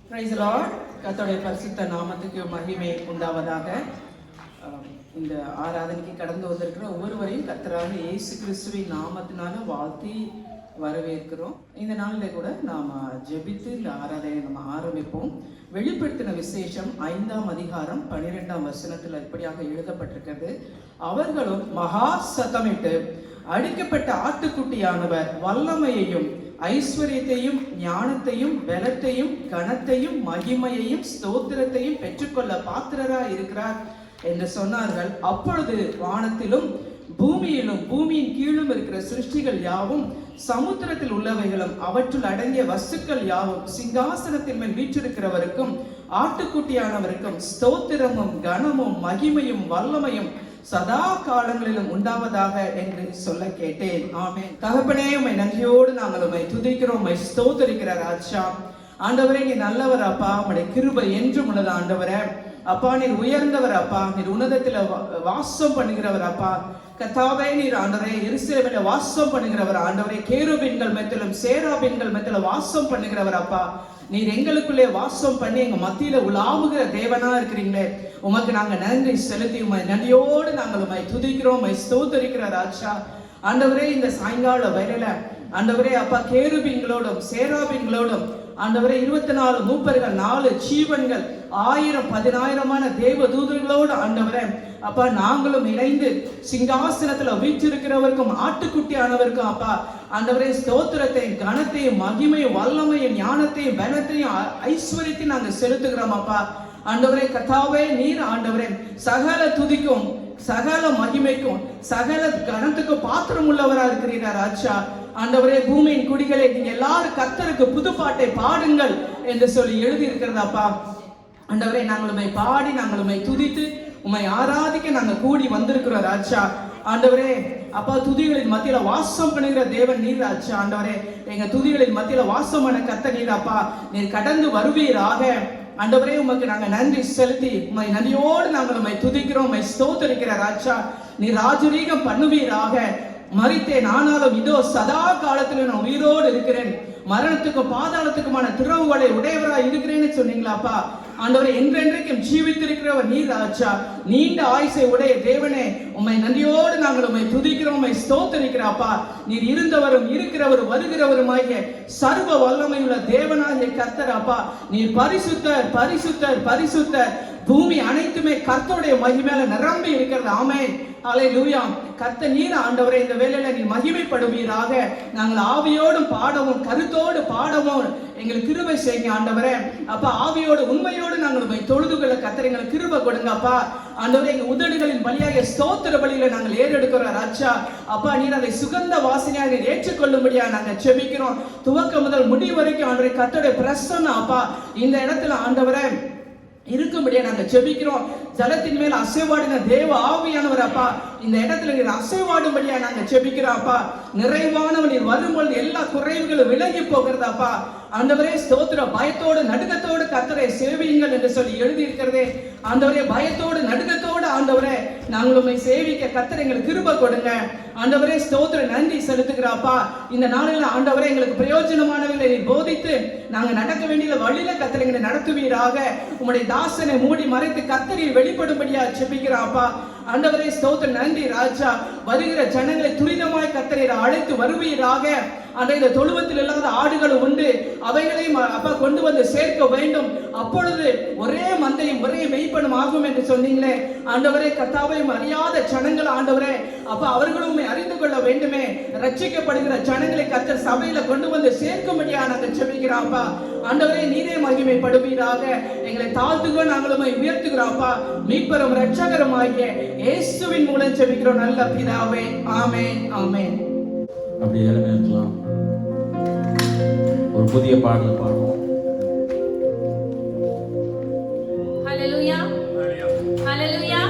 Praise the Lord. கர்த்தருடைய பரிசுத்த நாமத்துக்கு மகிமை உண்டாவதாக. இந்த ஆராதனைக்கு கடந்து வந்திருக்கிற ஒவ்வொருவரையும் கர்த்தராக இயேசு கிறிஸ்துவின் நாமத்தினால வாழ்த்தி வரவேற்கிறோம். இந்த நாளில் கூட நாம் ஜெபித்து இந்த ஆராதனையை நம்ம ஆரம்பிப்போம். வெளிப்படுத்தின விசேஷம் 5ஆம் அதிகாரம் 12ஆம் வசனத்தில் இப்படியாக எழுதப்பட்டிருக்கிறது. அவர்களும் மகா சத்தமிட்டு அடிக்கப்பட்ட ஆட்டுக்குட்டியானவர் வல்லமையையும் ஐஸ்வர்யத்தையும் ஞானத்தையும் பலத்தையும் கனத்தையும் மகிமையையும் ஸ்தோத்திரத்தையும் பெற்றுக்கொள்ள பாத்திரராய் இருக்கிறார் என்று சொன்னார்கள். அப்பொழுது வானத்திலும் பூமியிலும் பூமியின் கீழும் இருக்கிற சிருஷ்டிகள் யாவும் சமுத்திரத்தில் உள்ளவைகளும் அவற்றுள் அடங்கிய வஸ்துக்கள் யாவும் சிங்காசனத்தின் மேல் வீற்றிருக்கிறவருக்கும் ஆட்டுக்குட்டியானவருக்கும் ஸ்தோத்திரமும் கனமும் மகிமையும் வல்லமையும் சதா காலங்களிலும் உண்டாவதாக என்று சொல்ல கேட்டேன். ஆமென். தகப்பனே, உம்மை நன்றியோடு நாங்கள் உம்மை துதிக்கிறோம், உம்மை ஸ்தோத்திரிக்கிற ராஜா. ஆண்டவரே, நீ நல்லவர் அப்பா, உம்முடைய கிருபை என்றும் உள்ளது. ஆண்டவரே அப்பா, நீர் உயர்ந்தவர் அப்பா, நீர் உன்னதத்தில் வாசம் பண்ணுகிறவர் அப்பா. கர்த்தாவே, நீர் ஆண்டவரே எருசலேமிலே வாசம் பண்ணுகிறவர். ஆண்டவரே, கேருபீன்கள் மத்தியிலும் சேராபீன்கள் மத்தியிலும் வாசம் பண்ணுகிறவர் அப்பா. நீர் எங்களுக்குள்ளே வாசம் பண்ணி எங்க மத்தியில உலாவுகிற தேவனா இருக்கிறீங்களே, உமக்கு நாங்க நன்றி செலுத்தி உம்மை நன்றியோடு நாங்கள் உம்மை துதிக்கிறோம், உம்மை ஸ்தோத்திரிக்கிற ராஜா. ஆண்டவரே, இந்த சாயங்கால வேளையில ஆண்டவரே அப்பா, கேருபீன்களோடும் சேராபீன்களோடும் ஆண்டவரே 24 மூப்பர்கள் 4 ஜீவன்கள் 1000 10,000 தேவ தூதர்களோடு ஆண்டவரே அப்பா நாங்களும் இணைந்து சிங்காசனத்துல வீற்றிருக்கிறவருக்கும் ஆட்டுக்குட்டியானவருக்கும் அப்பா ஆண்டவரே ஸ்தோத்திரத்தையும் கனத்தையும் மகிமையும் வல்லமையும் ஞானத்தையும் பலத்தையும் ஐஸ்வர்யத்தையும் நாங்கள் செலுத்துகிறோம் அப்பா. ஆண்டவரே கர்த்தாவே, நீர் ஆண்டவரே சகல துதிக்கும் சகல மகிமைக்கும் சகல கனத்துக்கும் பாத்திரம் உள்ளவரா இருக்கிறீரா ராஜா. ஆண்டவரே, பூமியின் குடிகளை நீங்க எல்லாரும் கர்த்தருக்கு புதுப்பாட்டை பாடுங்கள் என்று சொல்லி எழுதி இருக்கிறதாப்பா. ஆண்டவரே, நாங்கள் உம்மை பாடி நாங்கள் உம்மை துதித்து உம்மை ஆராதிக்க நாங்கள் கூடி வந்திருக்கிறோம் ராஜா. ஆண்டவரே அப்பா, துதிகளின் மத்தியில வாசம் பண்ணுகிற தேவன் நீர் ராஜா. ஆண்டவரே, எங்க துதிகளின் மத்தியில வாசம் பண்ண கர்த்தர் நீர் அப்பா. நீர் கடந்து வருவீராக. ஆண்டவரே, உமக்கு நாங்க நன்றி செலுத்தி உம்மை நன்றியோடு நாங்கள் உம்மை துதிக்கிறோம், உம்மை ஸ்தோத்திரிக்கிற ராஜா. நீ ராஜரீகம் பண்ணுவீராக. மரித்தேன், ஆனாலும் இதோ சதா காலத்தில் நான் உயிரோடு இருக்கிறேன், மரணத்துக்கும் பாதாளத்துக்குமான திறவுகளை உடையவராய் இருக்கிறேன்னு சொன்னீங்களாப்பா. ஆண்டவரே, என்றென்றைக்கும் ஜீவித்திருக்கிறவர் நீர் ராஜா. நீண்ட ஆயுசை உடைய தேவனே, உம்மை நன்றியோடு நாங்கள் உம்மை துதிக்கிறோம், உம்மை ஸ்தோத்திரிக்கிறாப்பா. நீர் இருந்தவரும் இருக்கிறவரும் வருகிறவருமாகிய சர்வ வல்லமையுள்ள தேவனாகிய கர்த்தர் அப்பா. நீர் பரிசுத்தர் பரிசுத்தர் பரிசுத்தர். பூமி அனைத்துமே கர்த்தருடைய மகிமையால நிரம்பி இருக்கிறது. ஆமென், அல்லேலூயா. கர்த்தர் நீர் ஆண்டவரே இந்த வேளையில நீ மகிமைப்படுவீராக. நாங்கள் ஆவியோடும் பாடவும் கருத்தோடு பாடவும் எங்களுக்கு கிருபை செய்யுங்க ஆண்டவரே அப்பா. ஆவியோடு உண்மையோடு நாங்கள் உம்மை தொழுதுகொள்ள கர்த்தர் எங்களுக்கு கிருபை கொடுங்க அப்பா. ஆண்டவரே, எங்க உதடுகளின் பலியாக ஸ்தோத்திர பலியில நாங்கள் ஏறெடுக்கிறோம் ராஜா. அப்பா, நீர் அதை சுகந்த வாசனையாக ஏற்றுக்கொள்ளும்படியா நாங்கள் செபிக்கிறோம். துவக்கம் முதல் முடிவு வரைக்கும் ஆண்டவரே கர்த்தருடைய பிரசன்னம் அப்பா இந்த இடத்துல ஆண்டவரே இருக்கும்படியா நாங்க ஜெபிக்கிறோம். ஜலத்தின் மேல் அசைவாடின தேவ ஆவியானவர் அப்பா இந்த இடத்துல நீர் அசைவாடும்படியா நாங்க ஜெபிக்கிறோம் அப்பா. நிறைவானவர் நீர் வரும்பொழுது எல்லா குறைவுகளும் விலகி போகிறது அப்பா. ஆண்டவரே ஸ்தோத்திரம். பயத்தோடு நடுக்கத்தோடு கர்த்தரை சேவியுங்கள் என்று சொல்லி எழுதி இருக்கிறதே. ஆண்டவரே, பயத்தோடு நடுக்கத்தோடு ஆண்டவரே நாங்கள் உம்மை சேவிக்க கர்த்தர் எங்களுக்கு கிருபை கொடுங்க ஆண்டவரே. ஸ்தோத்திரம். நன்றி செலுத்துகிறாப்பா. இந்த நாளில் ஆண்டவரே எங்களுக்கு பிரயோஜனமானவர்களை நீர் போதித்து நாங்க நடக்க வேண்டிய வழியில கர்த்தர் எங்களை நடத்துவீராக. உம்முடைய தாசனை மூடி மறைத்து கர்த்தரில் வெளிப்படும்படியா ஜெபிக்கிறாப்பா. ஆண்டவரே ஸ்தோத்திரம். நன்றி ராஜா. வருகிற ஜனங்களை துரிதமாய் கர்த்தரை அழைத்து வருவீராக. அந்த தொழுவத்தில் இல்லாத ஆடுகளும் உண்டு, அவைகளையும் அப்பா கொண்டு வந்து சேர்க்க வேண்டும். அப்பொழுது ஒரே மந்தையும் ஒரே மெய்ப்பனும் ஆகும் என்று சொன்னீங்களே ஆண்டவரே. கர்த்தாவை அறியாத ஜனங்கள் ஆண்டவரே அப்பா அவர்களும் அறிந்து கொள்ள வேண்டுமே. ரட்சிக்கப்படுகிற ஜனங்களை கர்த்தர் சபையில கொண்டு வந்து சேர்க்கும்படியா நாங்கள் ஜெபிக்கிறோம்ப்பா. ஆண்டவரே, நீரே மகிமைப்படுவீராக. எங்களை தாழ்த்துக நாங்களும் உயர்த்துகிறோம்ப்பா. மீட்பரும் ரட்சகரும் ஆகிய இயேசுவின் மூலம் ஜெபிக்கிறோம் நல்ல பிதாவே. ஆமென், ஆமென். அப்படி எழுந்திருக்கலாம். ஒரு புதிய பாடல் பாடுவோம். ஹalleluya ஹalleluya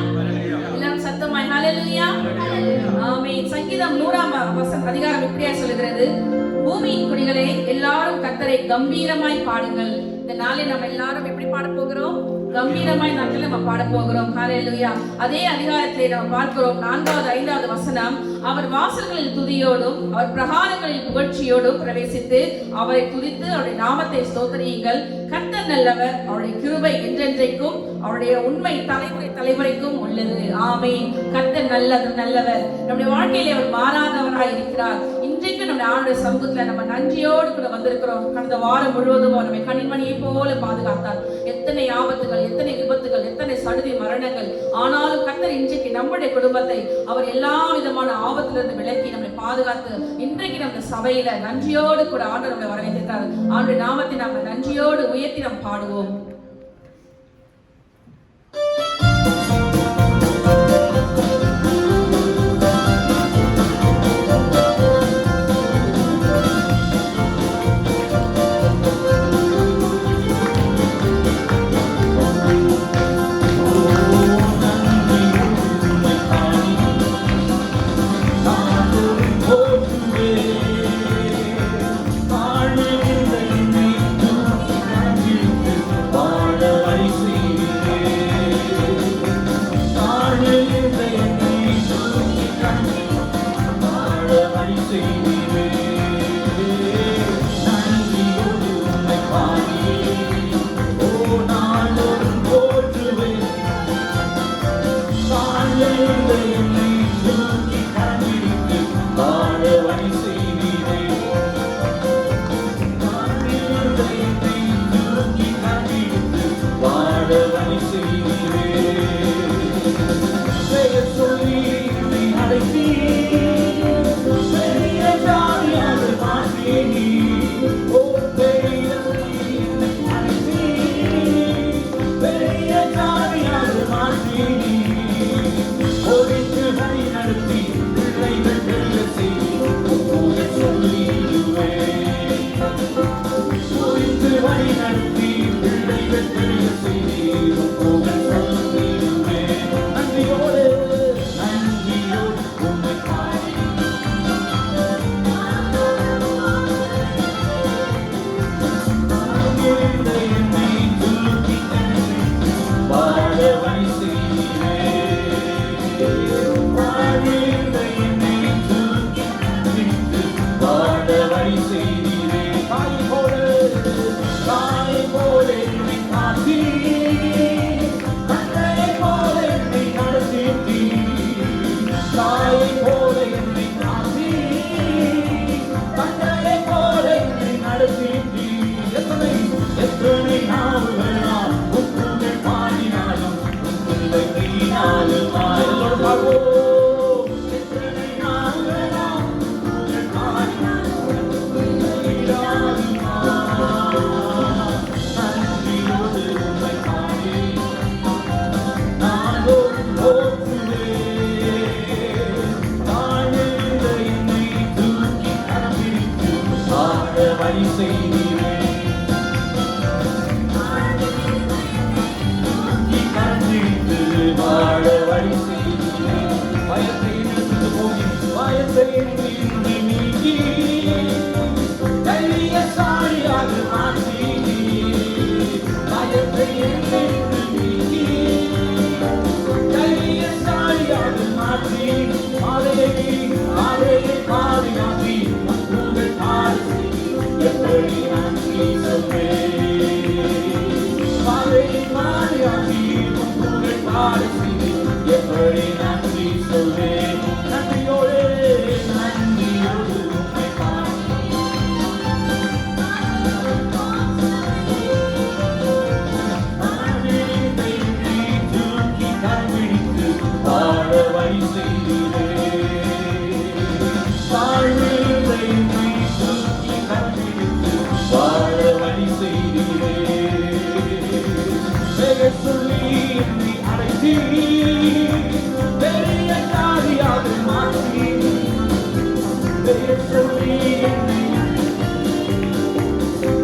எல்லாம் சத்தமாய் ஹalleluya ஆமென். சங்கீதம் 100ஆம் அதிகாரம் இப்படியே சொல்கிறது, பூமியின் குடிகளே எல்லாரும் கர்த்தரை கம்பீரமாய் பாடுங்கள். இந்த நாளில் நம்ம எல்லாரும் எப்படி பாட போகிறோம்? கம்பீரமாய் நாட்களில் நம்ம பாட போகிறோம். ஹalleluya. அதே அதிகாரத்திலே நம்ம பார்க்கிறோம் 4வது 5வது வசனம். அவர் வாசல்களில் துதியோடும் அவர் பிரகாரங்களில் புகழ்ச்சியோடும் பிரவேசித்து அவரை துதித்து அவருடைய நாமத்தை ஸ்தோத்திரியுங்கள். கர்த்தர் நல்லவர், அவருடைய கிருபை என்றென்றைக்கும் அவருடைய உண்மை தலைமுறை தலைமுறைக்கும் உள்ளது. ஆமென். கர்த்தர் நல்லவர். நம்முடைய வாழ்க்கையிலே அவர் மாறாதவராய் இருக்கிறார். இன்றைக்கு நம்முடைய ஆண்டுடைய சமூகத்துல நம்ம நன்றியோடு கூட வந்திருக்கிறோம். கடந்த வாரம் முழுவதும் நம்மை கண்மணியை போல பாதுகாத்தார். எத்தனை ஆபத்துகள், எத்தனை விபத்துகள், எத்தனை சடுதி மரணங்கள், ஆனாலும் கர்த்தர் இன்றைக்கு நம்முடைய குடும்பத்தை அவர் எல்லா விதமான ஆபத்திலிருந்து விலக்கி நம்மை பாதுகாத்து இன்றைக்கு நம்ம சபையில நன்றியோடு கூட ஆண்டு நம்மை வரவேற்றிருக்கிறார். ஆண்டுடைய நாமத்தை நம்ம நன்றியோடு உயர்த்தி நாம் பாடுவோம்.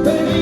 Baby,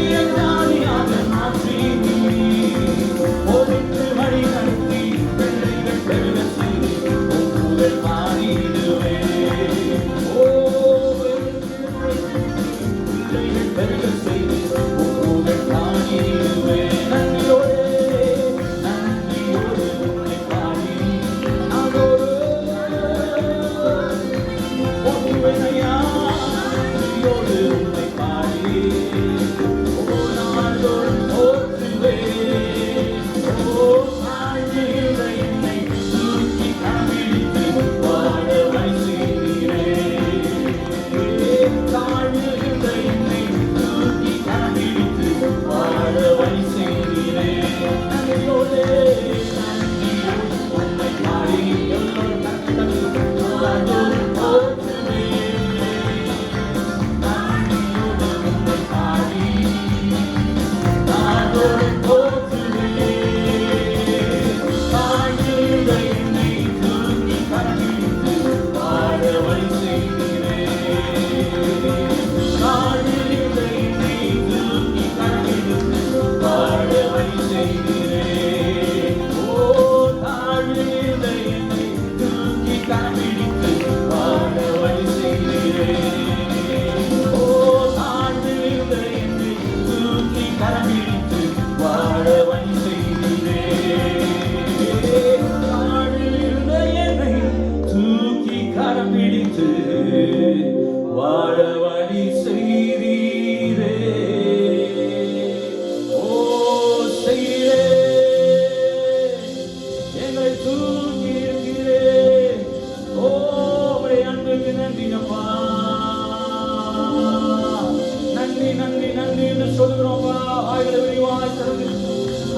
சொல்லுகிறோம்ப்பா. வாய்களை விரிவாய் திறந்து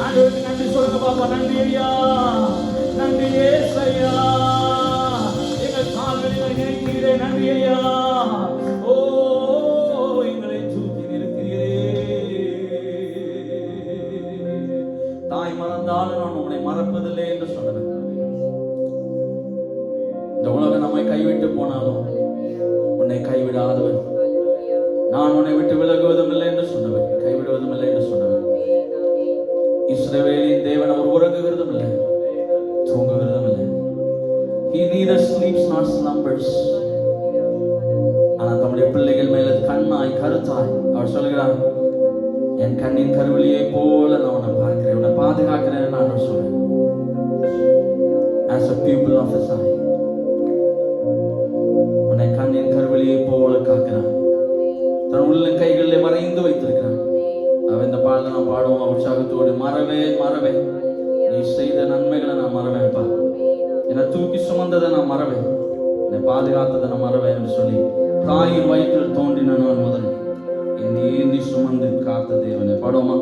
ஆண்டவருக்கு நன்றி சொல்லுங்க பாப்பா. நன்றி ஐயா, நன்றி ஏசையா, எங்கள் கால்களில் நினைக்கிறீரே. நன்றி ஐயா. ஓ, எங்களை தூக்கி நிறுத்துகிறே. தாய் மறந்தாலும் நான் உன்னை மறப்பதில்லை என்று சொன்னவன். இந்த உலகம் நம்மை கைவிட்டு போனாலும் உன்னை கைவிடாதவன். நான் உன்னை விட்டு விலகுவதும் இல்லை என்று சொன்னவன், கைவிடுவதும் இல்லை என்று சொன்னவன். இஸ்ரவேலின் தேவன் அவர் உறங்குகிறதும் இல்லை, தூங்குகிறதும் இல்லை. He neither sleeps nor slumbers. ஆனால் தம்முடைய பிள்ளைகள் மேல கண்ணாய் கருத்தாய் அவர் சொல்கிறார், என் கண்ணின் கருவிலியை போல நான் உன்னை பார்க்கிறேன், உன்னை பாதுகாக்கிறேன். நான் சொல்றேன், as a pupil of his eye, உன்னை கண்ணின் கருவிலியை போல காக்கிறான். தன் உள்ள கைகளில் வரைந்து வைத்திருக்கிறான். அவன் இந்த பாடலை நான் பாடுவோம் உற்சாகத்தோடு. மறவே மறவே நீ செய்த நன்மைகளை நான் மறவேன்ப்பா. என்னை தூக்கி சுமந்ததை நான் மறவேன், என்னை பாதுகாத்ததை நான் மறவேன் என்று சொல்லி தாயின் வயிற்றில் தோன்றின நான் முதல் என்னை ஏந்தி சுமந்து காத்த தேவனை பாடுவோமா?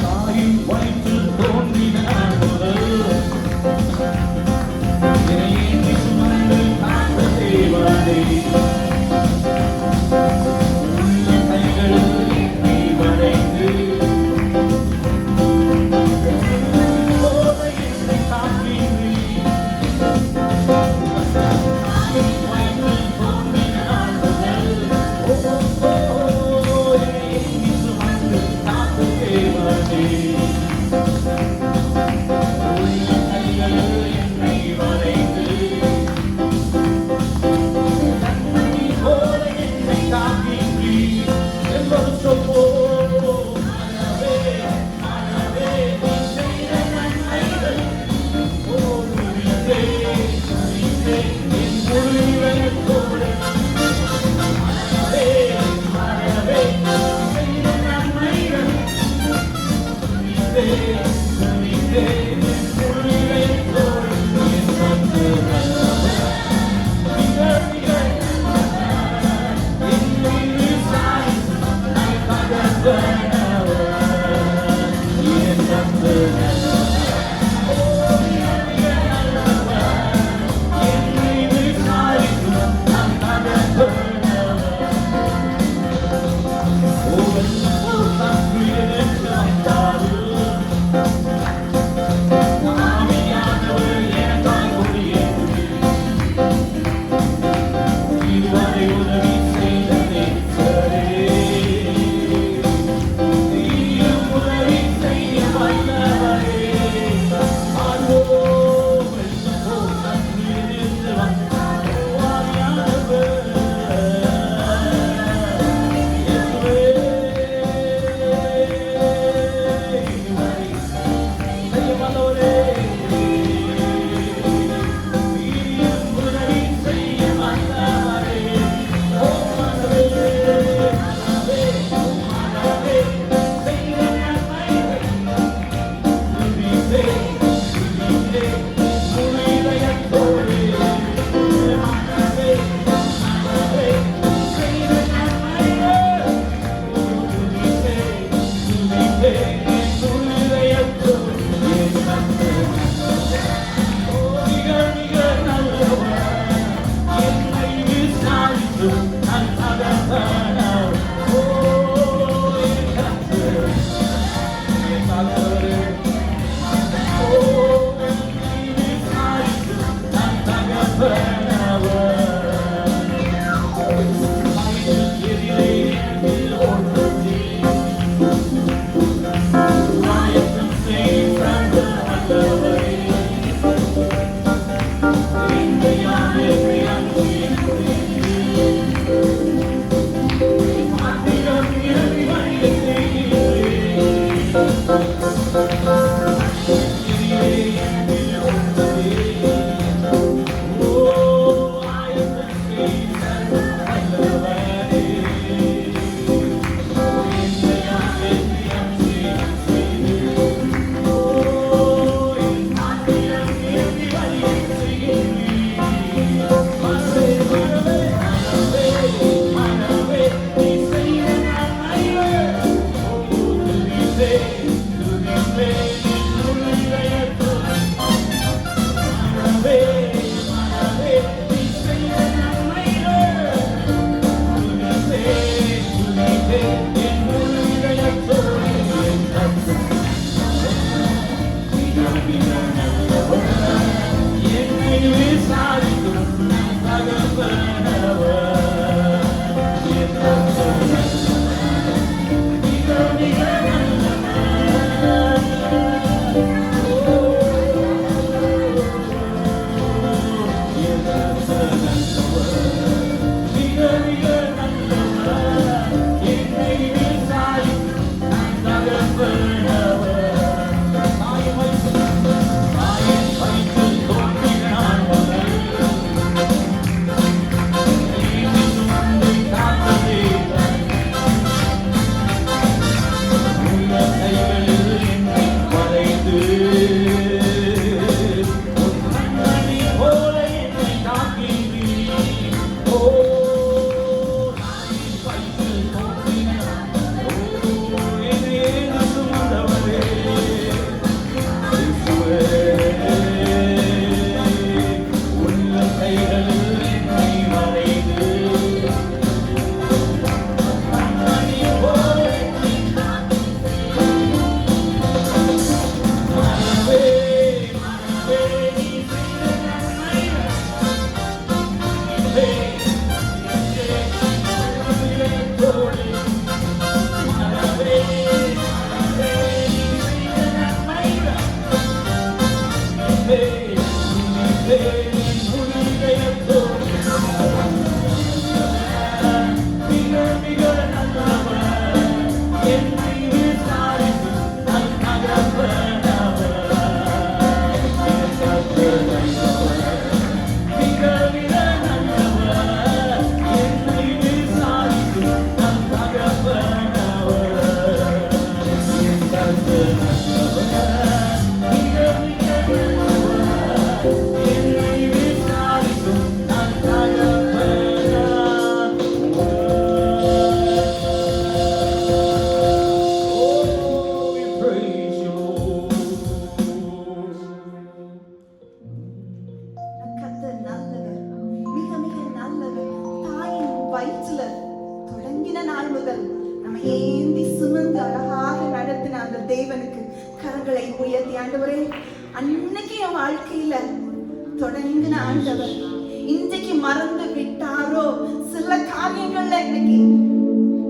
தாயின் வயிற்றில் தோன்றின நான் முதல் என்னை ஏந்தி சுமந்து காத்த தேவனை வயிற்றுல தொடங்கின நாள் முதல் நம்ம ஏந்தி சுமந்து அழகாக நடத்தின அந்த தேவனுக்கு கரங்களை உயர்த்தி, ஆண்டவரே அன்னைக்கு என் வாழ்க்கையில தொடங்கின ஆண்டவர் இன்றைக்கு மறந்து விட்டாரோ? சில காரியங்கள்ல இன்னைக்கு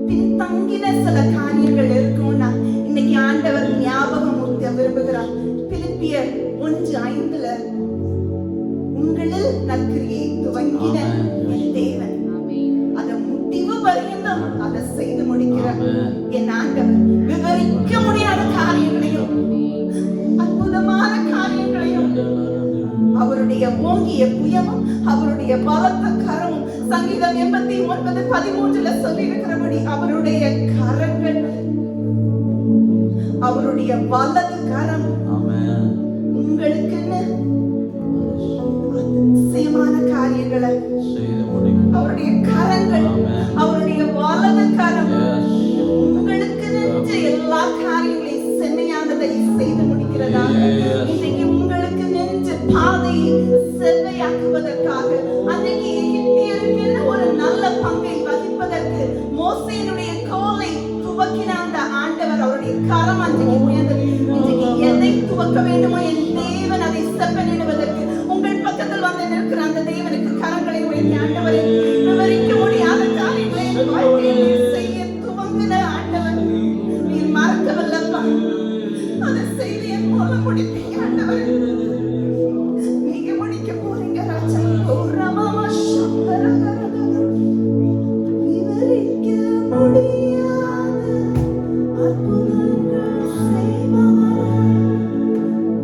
பின்தங்கின சில காரியங்கள் இருக்கும்னா இன்னைக்கு ஆண்டவர் ஞாபகம் ஊட்ட விரும்புகிறார். பிலிப்பியர் 1:5 உங்களில் நற்கிரியை துவங்கின என் தேவன் அதை முடிவு பரியந்தம் அதை செய்து முடிக்கிறார். என் ஆண்டவர் விவரிக்க முடியாத காரியங்களையும் அற்புதமான காரியங்களையும் அவருடைய ஓங்கிய புயமும் அவருடைய பலத்த கரமும் சங்கீதம் 89:13 சொல்லி இருக்கிறபடி அவருடைய கரங்கள், அவருடைய வலது கரம் உங்களுக்குன்னு அதிசயமான காரியங்களை அவருடைய கரங்கள், அவருடைய வலது கரம் உங்களுக்குன்னு எல்லா காரியங்களையும் செம்மையானதை செய்து முடிக்கிறதா? இன்னைக்கு உங்களுக்கு நெஞ்சு பாதையை செவ்வையாக்குவதற்காக அன்னைக்கு எகிப்தியருக்கு ஒரு நல்ல பங்கை வகிப்பதற்கு மோசேயினுடைய கோலை துவக்கின அந்த ஆண்டவர் அவருடைய கரம் அன்றைக்கு உயர்ந்தது. இன்றைக்கு எதை துவக்க வேண்டுமோ என் தேவன் அதை செப்பனிடுவதற்கு உங்கள் பக்கத்தில் வந்து நிற்கிற அந்த தேவனுக்கு கரங்களை உயர்த்தி, ஆண்டவரை விவரிக்க முடியாத காரியங்களை வாழ்க்கையில் செய்ய துவங்கின ஆண்டவர் நீர் மறக்கவல்லப்பா, அதை செய்து என் மூலம் முடிப்பீங்க ஆண்டவர். நீங்க முடிக்க போறீங்க ராஜா. ஓரமாமா சம்பரகரக விவரிக்க முடியாத அற்புதங்கள் செய்பவர்,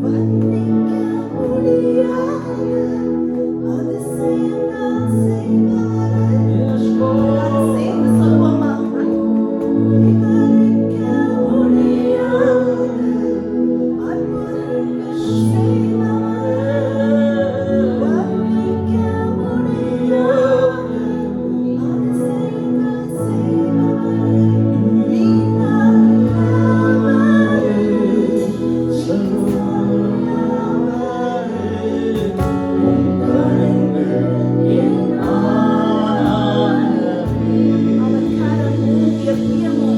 வர்ணிக்க முடியாத அதிசயங்கள் செய்பவர். அதை சேர்ந்து சொல்லுவோமா? விவரிக்க முடியாத அற்புதங்கள் செய்பவர், வர்ணிக்க முடியாத அதிசயங்கள் செய்பவர். அவர் கரம் ஊங்கிய புயமும்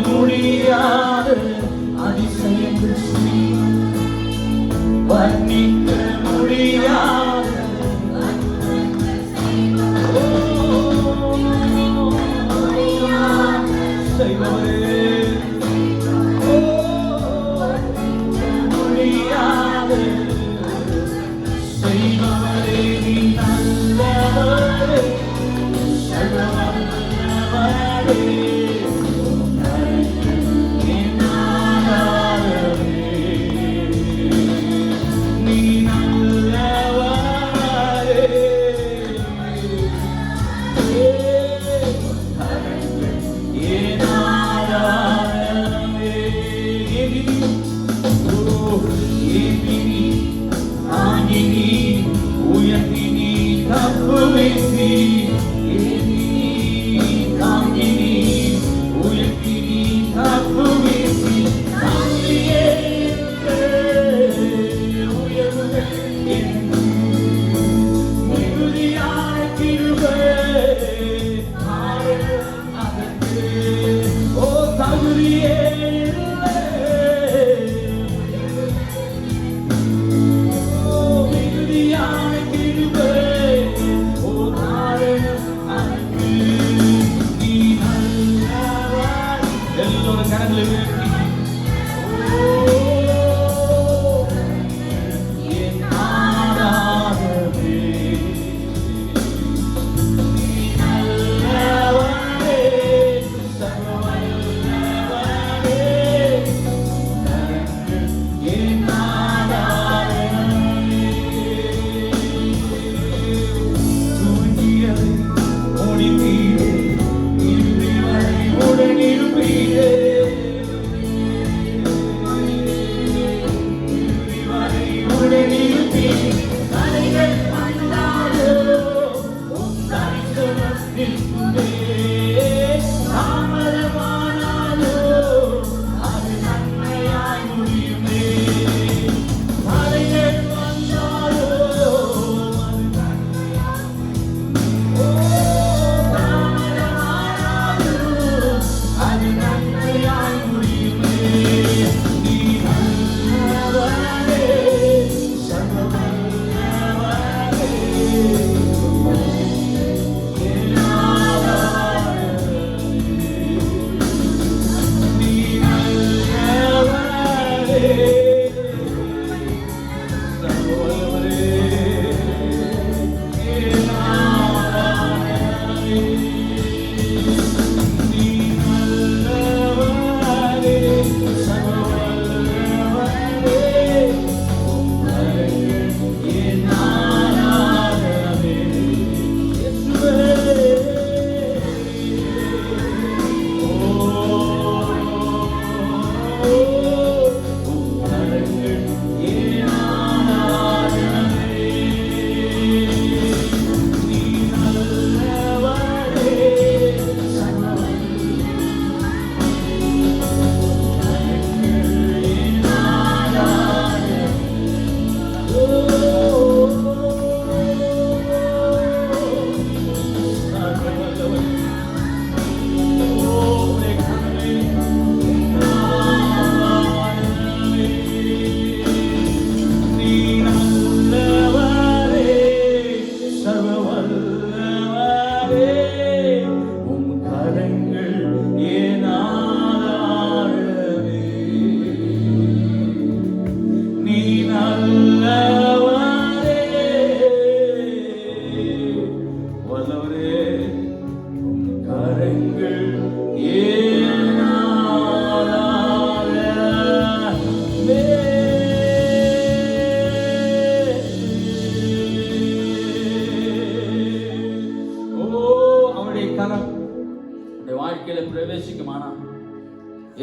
முடியாத அதிசயங்கள் வர்ணிக்க முடியாத செய்பவரே, முடியாத செய்பவரே, நீ நல்லவரே, சர்வவல்லவரே.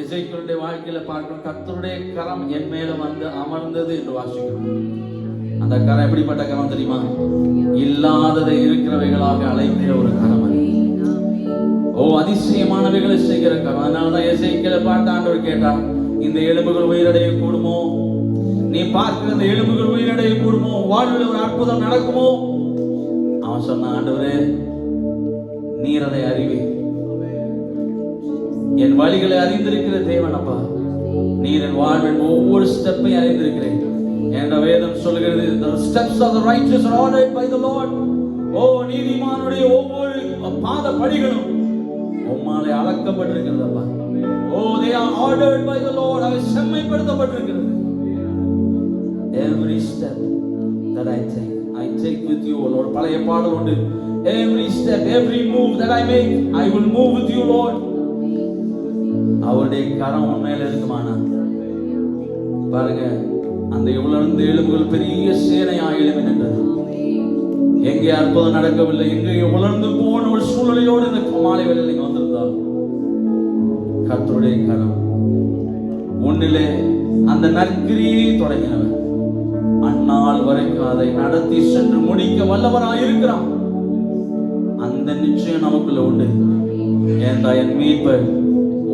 எசேக்கியேலுடைய வாழ்க்கையில பார்க்கிறோம், கர்த்தருடைய கரம் என் மேல வந்து அமர்ந்தது என்று வாசிக்கிறோம். அந்த கரம் எப்படிப்பட்ட கரம் தெரியுமா? இல்லாததை இருக்கிறவைகளாக அழைக்கிற ஒரு கரம் அது. அதிசயமானவைகளை செய்கிற கரம். அதனாலதான் எசேக்கியேலை பார்த்து ஆண்டவர் கேட்டார், இந்த எலும்புகள் உயிரடைய கூடுமோ? நீ பார்க்கிற இந்த எலும்புகள் உயிரடைய கூடுமோ? வாழ்வில் ஒரு அற்புதம் நடக்குமோ? அவன் சொன்ன, ஆண்டவரே நீர் அதை அறிவே, என் வழிகளை அறிந்திருக்கிற தேவன் அப்பா, நீர் என் வாழ்வின் ஒவ்வொரு ஸ்டெப்பையும் அறிந்திருக்கிறேன் என்ற வேதம் சொல்கிறது. The steps of the righteous are ordered by the Lord. நீதிமானுடைய ஒவ்வொரு பாத படிகளும் உம்மாலே அளக்கப்பட்டிருக்கிறது அப்பா. they are ordered by the Lord. அவை செம்மைப்படுத்தப்பட்டிருக்கிறது. Every step that I take with you, Lord. பழைய பாடல் உண்டு, every step, every move that I make, I will move with you, Lord. அவருடைய கரம் உண்மையில இருக்குமானா பாருங்க, அந்த உலர்ந்த எலும்புகள் பெரிய சேனையா எழும்பி நின்றது. எங்கே அற்புதம் நடக்கவில்லை, எங்கே உலர்ந்து போன ஒரு சூழ்நிலையோடு இந்த மாலை வேளையில் நீங்க வந்திருந்தால், கர்த்தருடைய கரம் உன்னிலே அந்த நற்கிரியை தொடங்கினவன் அந்நாள் வரைக்கும் அதை நடத்தி சென்று முடிக்க வல்லவனாய் இருக்கிறான். அந்த நிச்சயம் நமக்குள்ள உண்டு. ஏன்டா என் மீட்பர்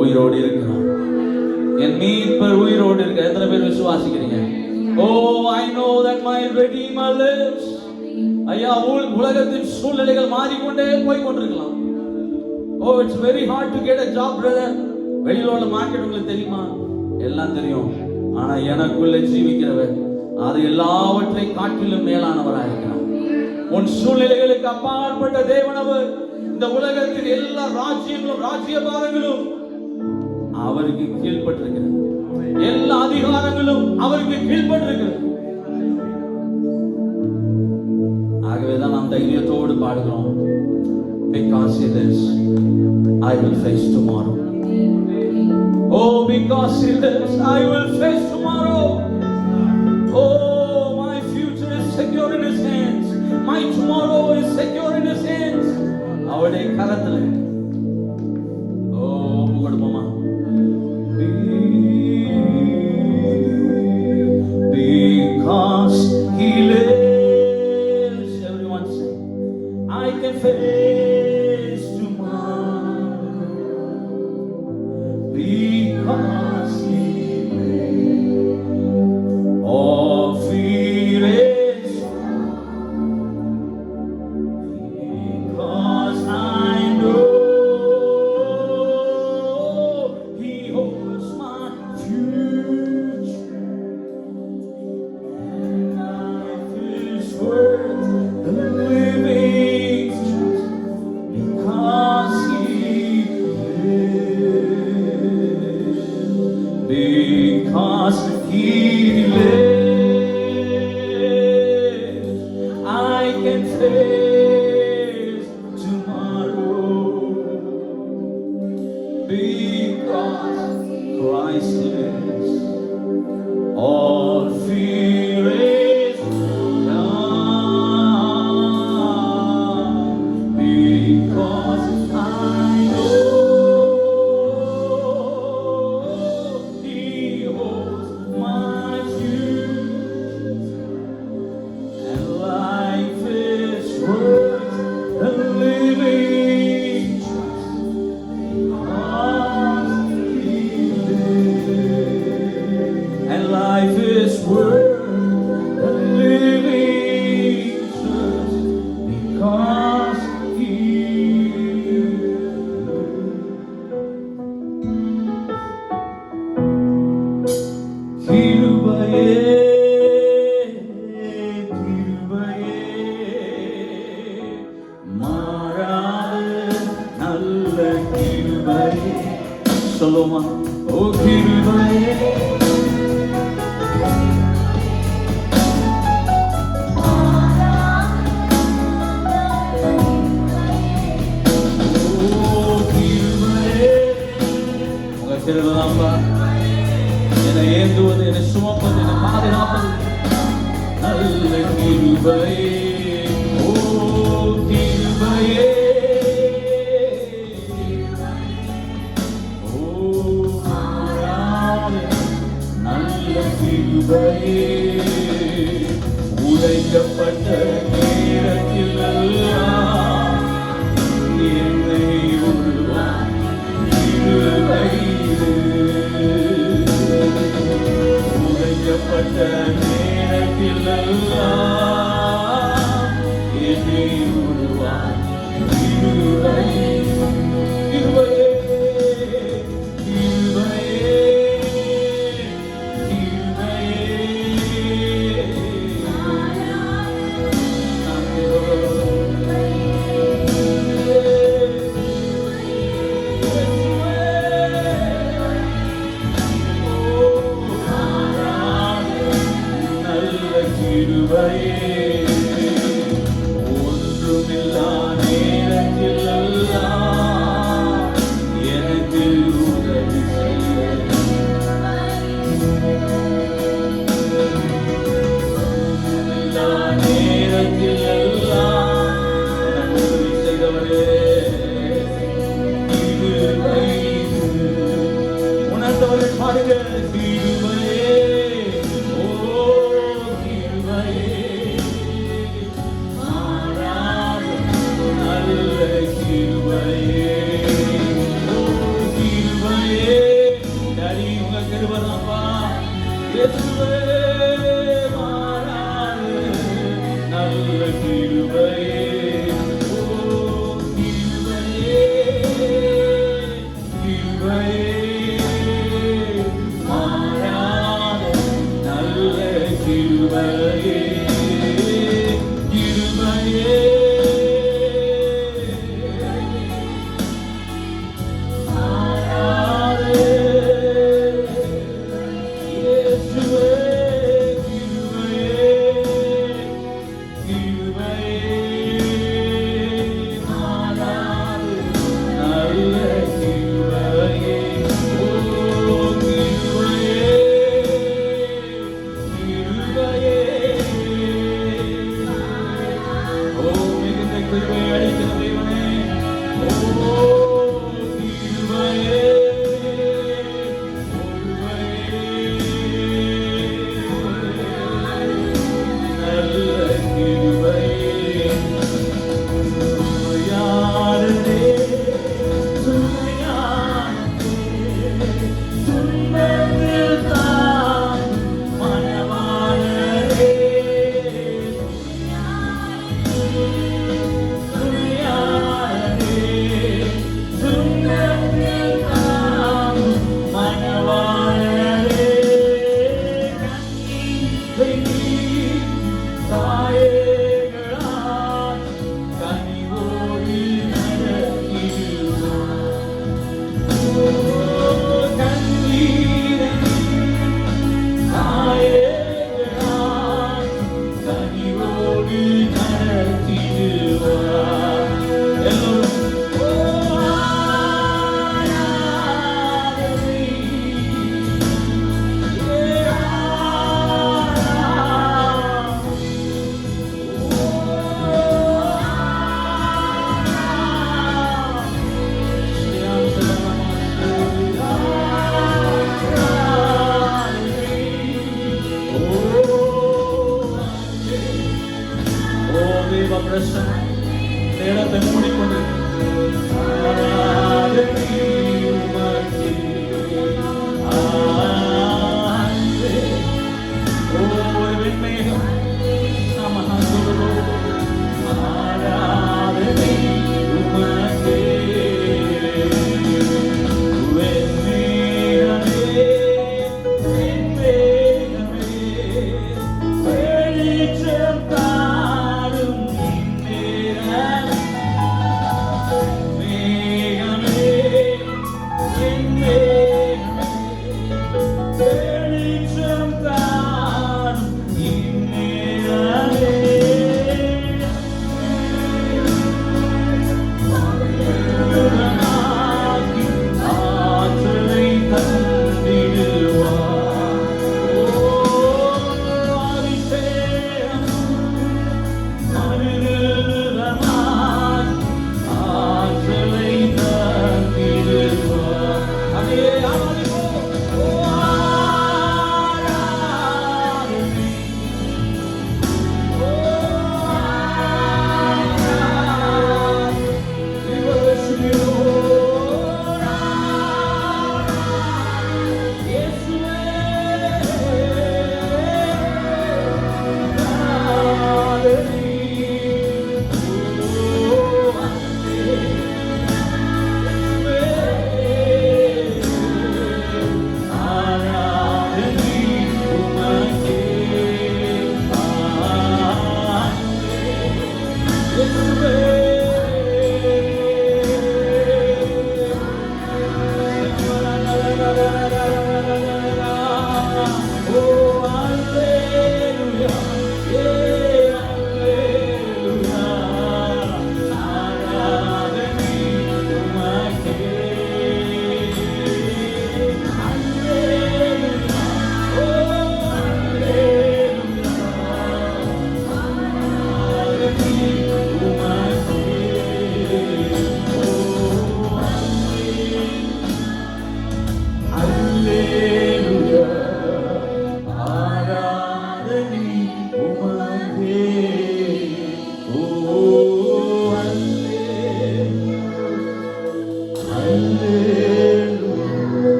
உயிரோடு இருக்கிறான், என் மீட்பர் உயிரோடு இருக்க. எத்தனை பேர் விசுவாசிக்கிறீங்க? I know that my Redeemer lives. ஐயா, உலகத்தின் சூழ்நிலைகள் மாறிக்கொண்டே போய் கொண்டிருக்கலாம். it's very hard to get a job, brother. வெளியில உள்ள மார்க்கெட் உங்களுக்கு தெரியுமா? எல்லாம் தெரியும். ஆனா எனக்குள்ள ஜீவிக்கிறவர் அது எல்லாவற்றை காட்டிலும் மேலானவராக இருக்கிறார். உன் சூழ்நிலைகளுக்கு அப்பாற்பட்ட தேவனவர். இந்த உலகத்தின் எல்லா ராஜ்யங்களும் ராஜ்யபாரங்களும் அவருக்கு கீழ்பட்டிருக்கிறது. எல்லா அதிகாரங்களும் அவருக்கு கீழ்பட்டிருக்கிறது. ஆகவேதான் நாம் தைரியத்தோடு பாடுகிறோம், because he lives, I will face tomorrow. Because he lives, I will face tomorrow. My future is secure in his hands. My tomorrow is secure in his hands. அவருடைய கரத்தில். கொடுப்போமா? Because he lives, everyone say, I can face tomorrow. Because he lives, all fear is gone. Because I know he holds my future, and life is worth the living just because he lives. Because he lives, I can face சொல்லுமா? ஓ கிருபையே, என்னை ஏந்துவது, என்னை சுமப்பது, என்னை பாதுகாப்பது நல்ல கிருபையே. ஓ கிருபையே, ஓ மாறாத நல்ல கிருபையே. உடைக்கப்பட்ட நேரத்தில் எல்லாம் என்னை உருவாய் உடைக்கப்பட்ட நேரத்தில் எல்லாம் என்னை உருவாய் கிருபையே, கிருபையே, கிருபையே, ஒன்றுமில்லா நேரத்தில் எல்லாம் எனக்கு உதவி செய்ய, ஒன்றுமில்லா நேரத்தில் எல்லாம் எனக்கு உதவி செய்தவரே கிருபை. உணர்ந்தவர்கள் பாருங்க, கிருபையே, ஓ கிருபையே, மாறாத நல்ல கிருபையே, ஓ கிருபையே. டாடி உங்க கிருபைதான்ப்பா இயேசுவே, மாறாத நல்ல கிருபையே, ஓ கிருபையே, கிருபையே, மாறாத நல்ல கிருபையே, கிருபையே, மாறாத இயேசுவே, கிருபையே, கிருபையே, மாறாத நல்ல கிருபையே, ஓ கிருபையே, கிருபையே, ஓ மிகுந்த கிருபை அளிக்கிற தேவனே, ஓ கிருபையே, நல்ல கிருபையே, துணையானதே, துணையானதே, துன்பத்தில் தான் மனமானதே, துணையானதே, துன்பத்தில் தான் மனமானதே. தாயேகளால் கனிவோடு நடத்திடுவார், கண்ணீரை தாயேகளால் கனிவோடு நடத்திடுவார். எல்லோரும் ஓ ஆராதனை, நேரத்தை மூடிக்கொண்டு ஒரு வெண்மேகம் ஆராதனை உமக்கே, வெண்மேகமே, வெண்மேகமே, வெளிச்சம் தாரும் இந்நேரம், மேகமே, வெண்மேகமே,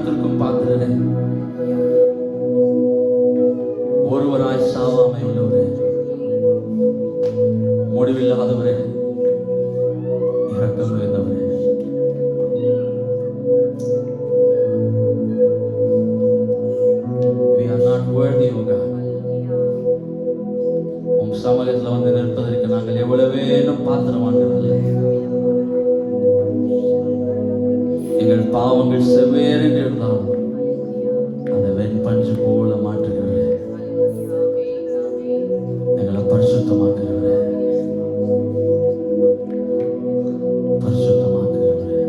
கனத்திற்கும் பாத்திரரே, ஒருவராய் சாவாமை உள்ளவரே, முடிவில்லாதவரே, இரக்கம் நிறைந்தவரே, we are not worthy, O God. உம் சமூகத்தில் வந்து நிற்பதற்கு நாங்கள் எவ்வளவேனும் பாத்திரவான்கள் அல்ல. எங்கள் பாவங்கள் செவ்வேறென்று இருந்தாலும் அதை வெண்பஞ்சு போல மாற்றுகிறவரே, எங்களை பரிசுத்தமாக்குகிறவரே, பரிசுத்தமாக்குகிறவரே,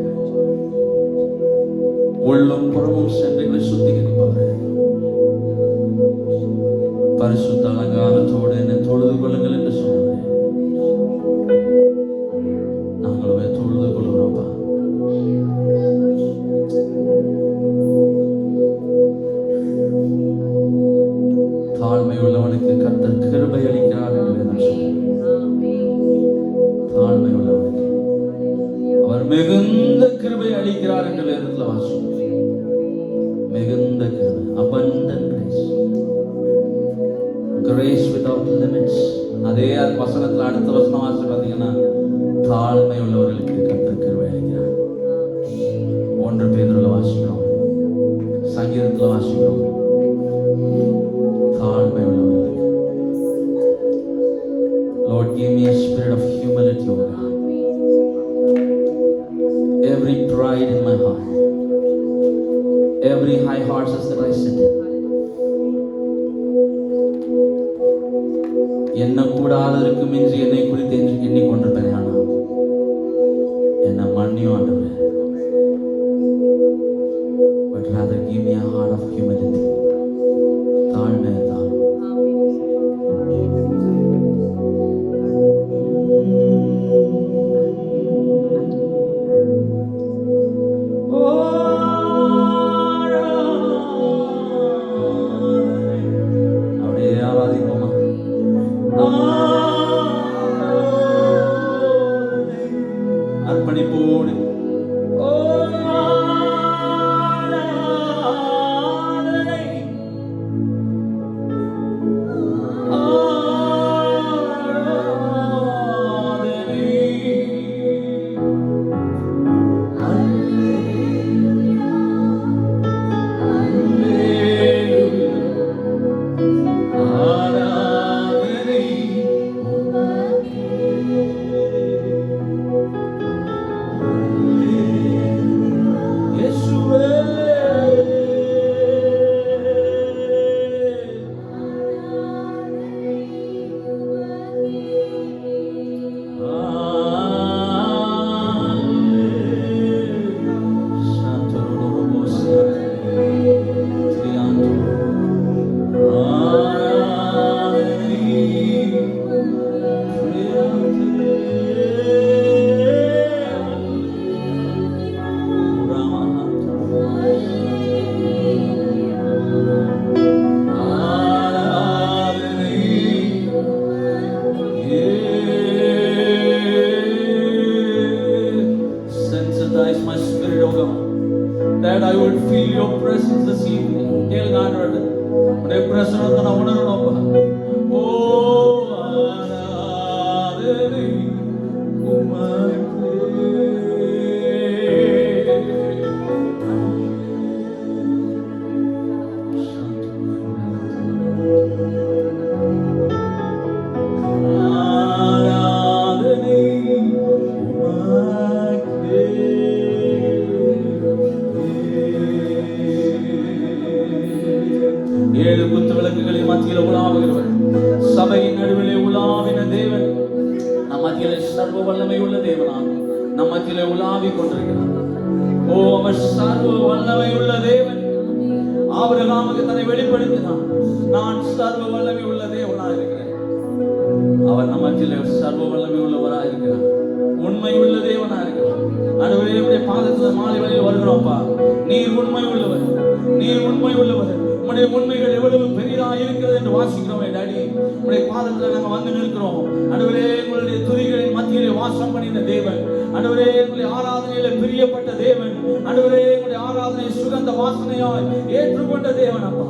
உள்ளும் புறமும் சென்று எங்களை சுத்திகரிப்பவரே, பரிசுத்த அலங்காரத்தோடு என்னை தொழுது கொள்ளுங்கள் என்று சொன்னவரே, நாங்களுமே தொழுது கொள்கிறோம்ப்பா. தாழ்மை உள்ளவனுக்கு கர்த்தர் கிருபை அளிக்கிறார் என்று வேதம் சொல்லுகிறது. தாழ்மை உள்ளவனுக்கு அவர் மிகுந்த கிருபை அளிக்கிறார் என்று வேதத்தில் வாசிக்கிறோம். மிகுந்த கிருபை, abundant grace, grace without limits. அதே வசனத்தில் அடுத்த வசனம் வாசிச்சு பார்த்தீங்கன்னா, தாழ்மை உள்ளவர்களுக்கு கர்த்தர் கிருபை அளிக்கிறார். 1 பேதுருல வாசிக்கிறோம், சங்கீதத்தில் வாசிக்கிறோம், தாழ்மை உள்ளவர்களுக்கு. Lord, give me a spirit of humility, O God. Every pride in my heart, every high horses that I sit in, எண்ணக்கூடாததற்கு மிஞ்சி என்னை குறித்து எண்ணிக்கொண்டிருப்பேன். ஆனால் என்னை மன்னியும் ஆண்டவரே. But rather give me a heart of humility. தாழ்மை தான். அப்படியே ஆராதிப்போமா? அர்ப்பணிப்போடு sensitize my spirit, O God, that I would feel your presence this evening. கேளுங்க ஆண்டவரே, உடைய பிரசன்னத்தை நான் உணரணும்ப்பா. ஓ ஆராதனை உமக்கே. ஆராதனை உமக்கே. 7 குத்து விளக்குகளின் மத்தியில உலாவுகிறவர், சபையின் நடுவிலே உலாவின தேவன், நம் மத்தியிலே சர்வ வல்லமை உள்ள தேவனாக நம் மத்தியிலே உலாவி கொண்டிருக்கிறார். ஓ, அவர் சர்வ வல்லமை உள்ள தேவன். ஆபிரகாமுக்கு தன்னை வெளிப்படுத்தினார், நான் சர்வ வல்லமை உள்ள தேவனாக இருக்கிறேன். அவர் நம் மத்தியிலே சர்வ வல்லமை உள்ளவராக இருக்கிறார், உண்மை உள்ள தேவனாக இருக்கிறார். ஆண்டவரே, உம்முடைய பாதத்தில் மாலை வேளையில் வருகிறோம்ப்பா. நீர் உண்மை உள்ளவர், நீர் உண்மை உள்ளவர். உம்முடைய உண்மைகள் எவ்வளவு பெரிதா இருக்கிறது என்று வாசிக்கிறோம் டாடி. உம்முடைய பாதத்துல நாங்க வந்து நிற்கிறோம் ஆண்டவரே. உங்களுடைய துதிகளின் மத்தியிலே வாசம் பண்ணின தேவன் ஆண்டவரே. உங்களுடைய ஆராதனையில பிரியப்பட்ட தேவன் ஆண்டவரே. உங்களுடைய ஆராதனை சுகந்த வாசனையாய் ஏற்றுக்கொண்ட தேவன் அப்பா.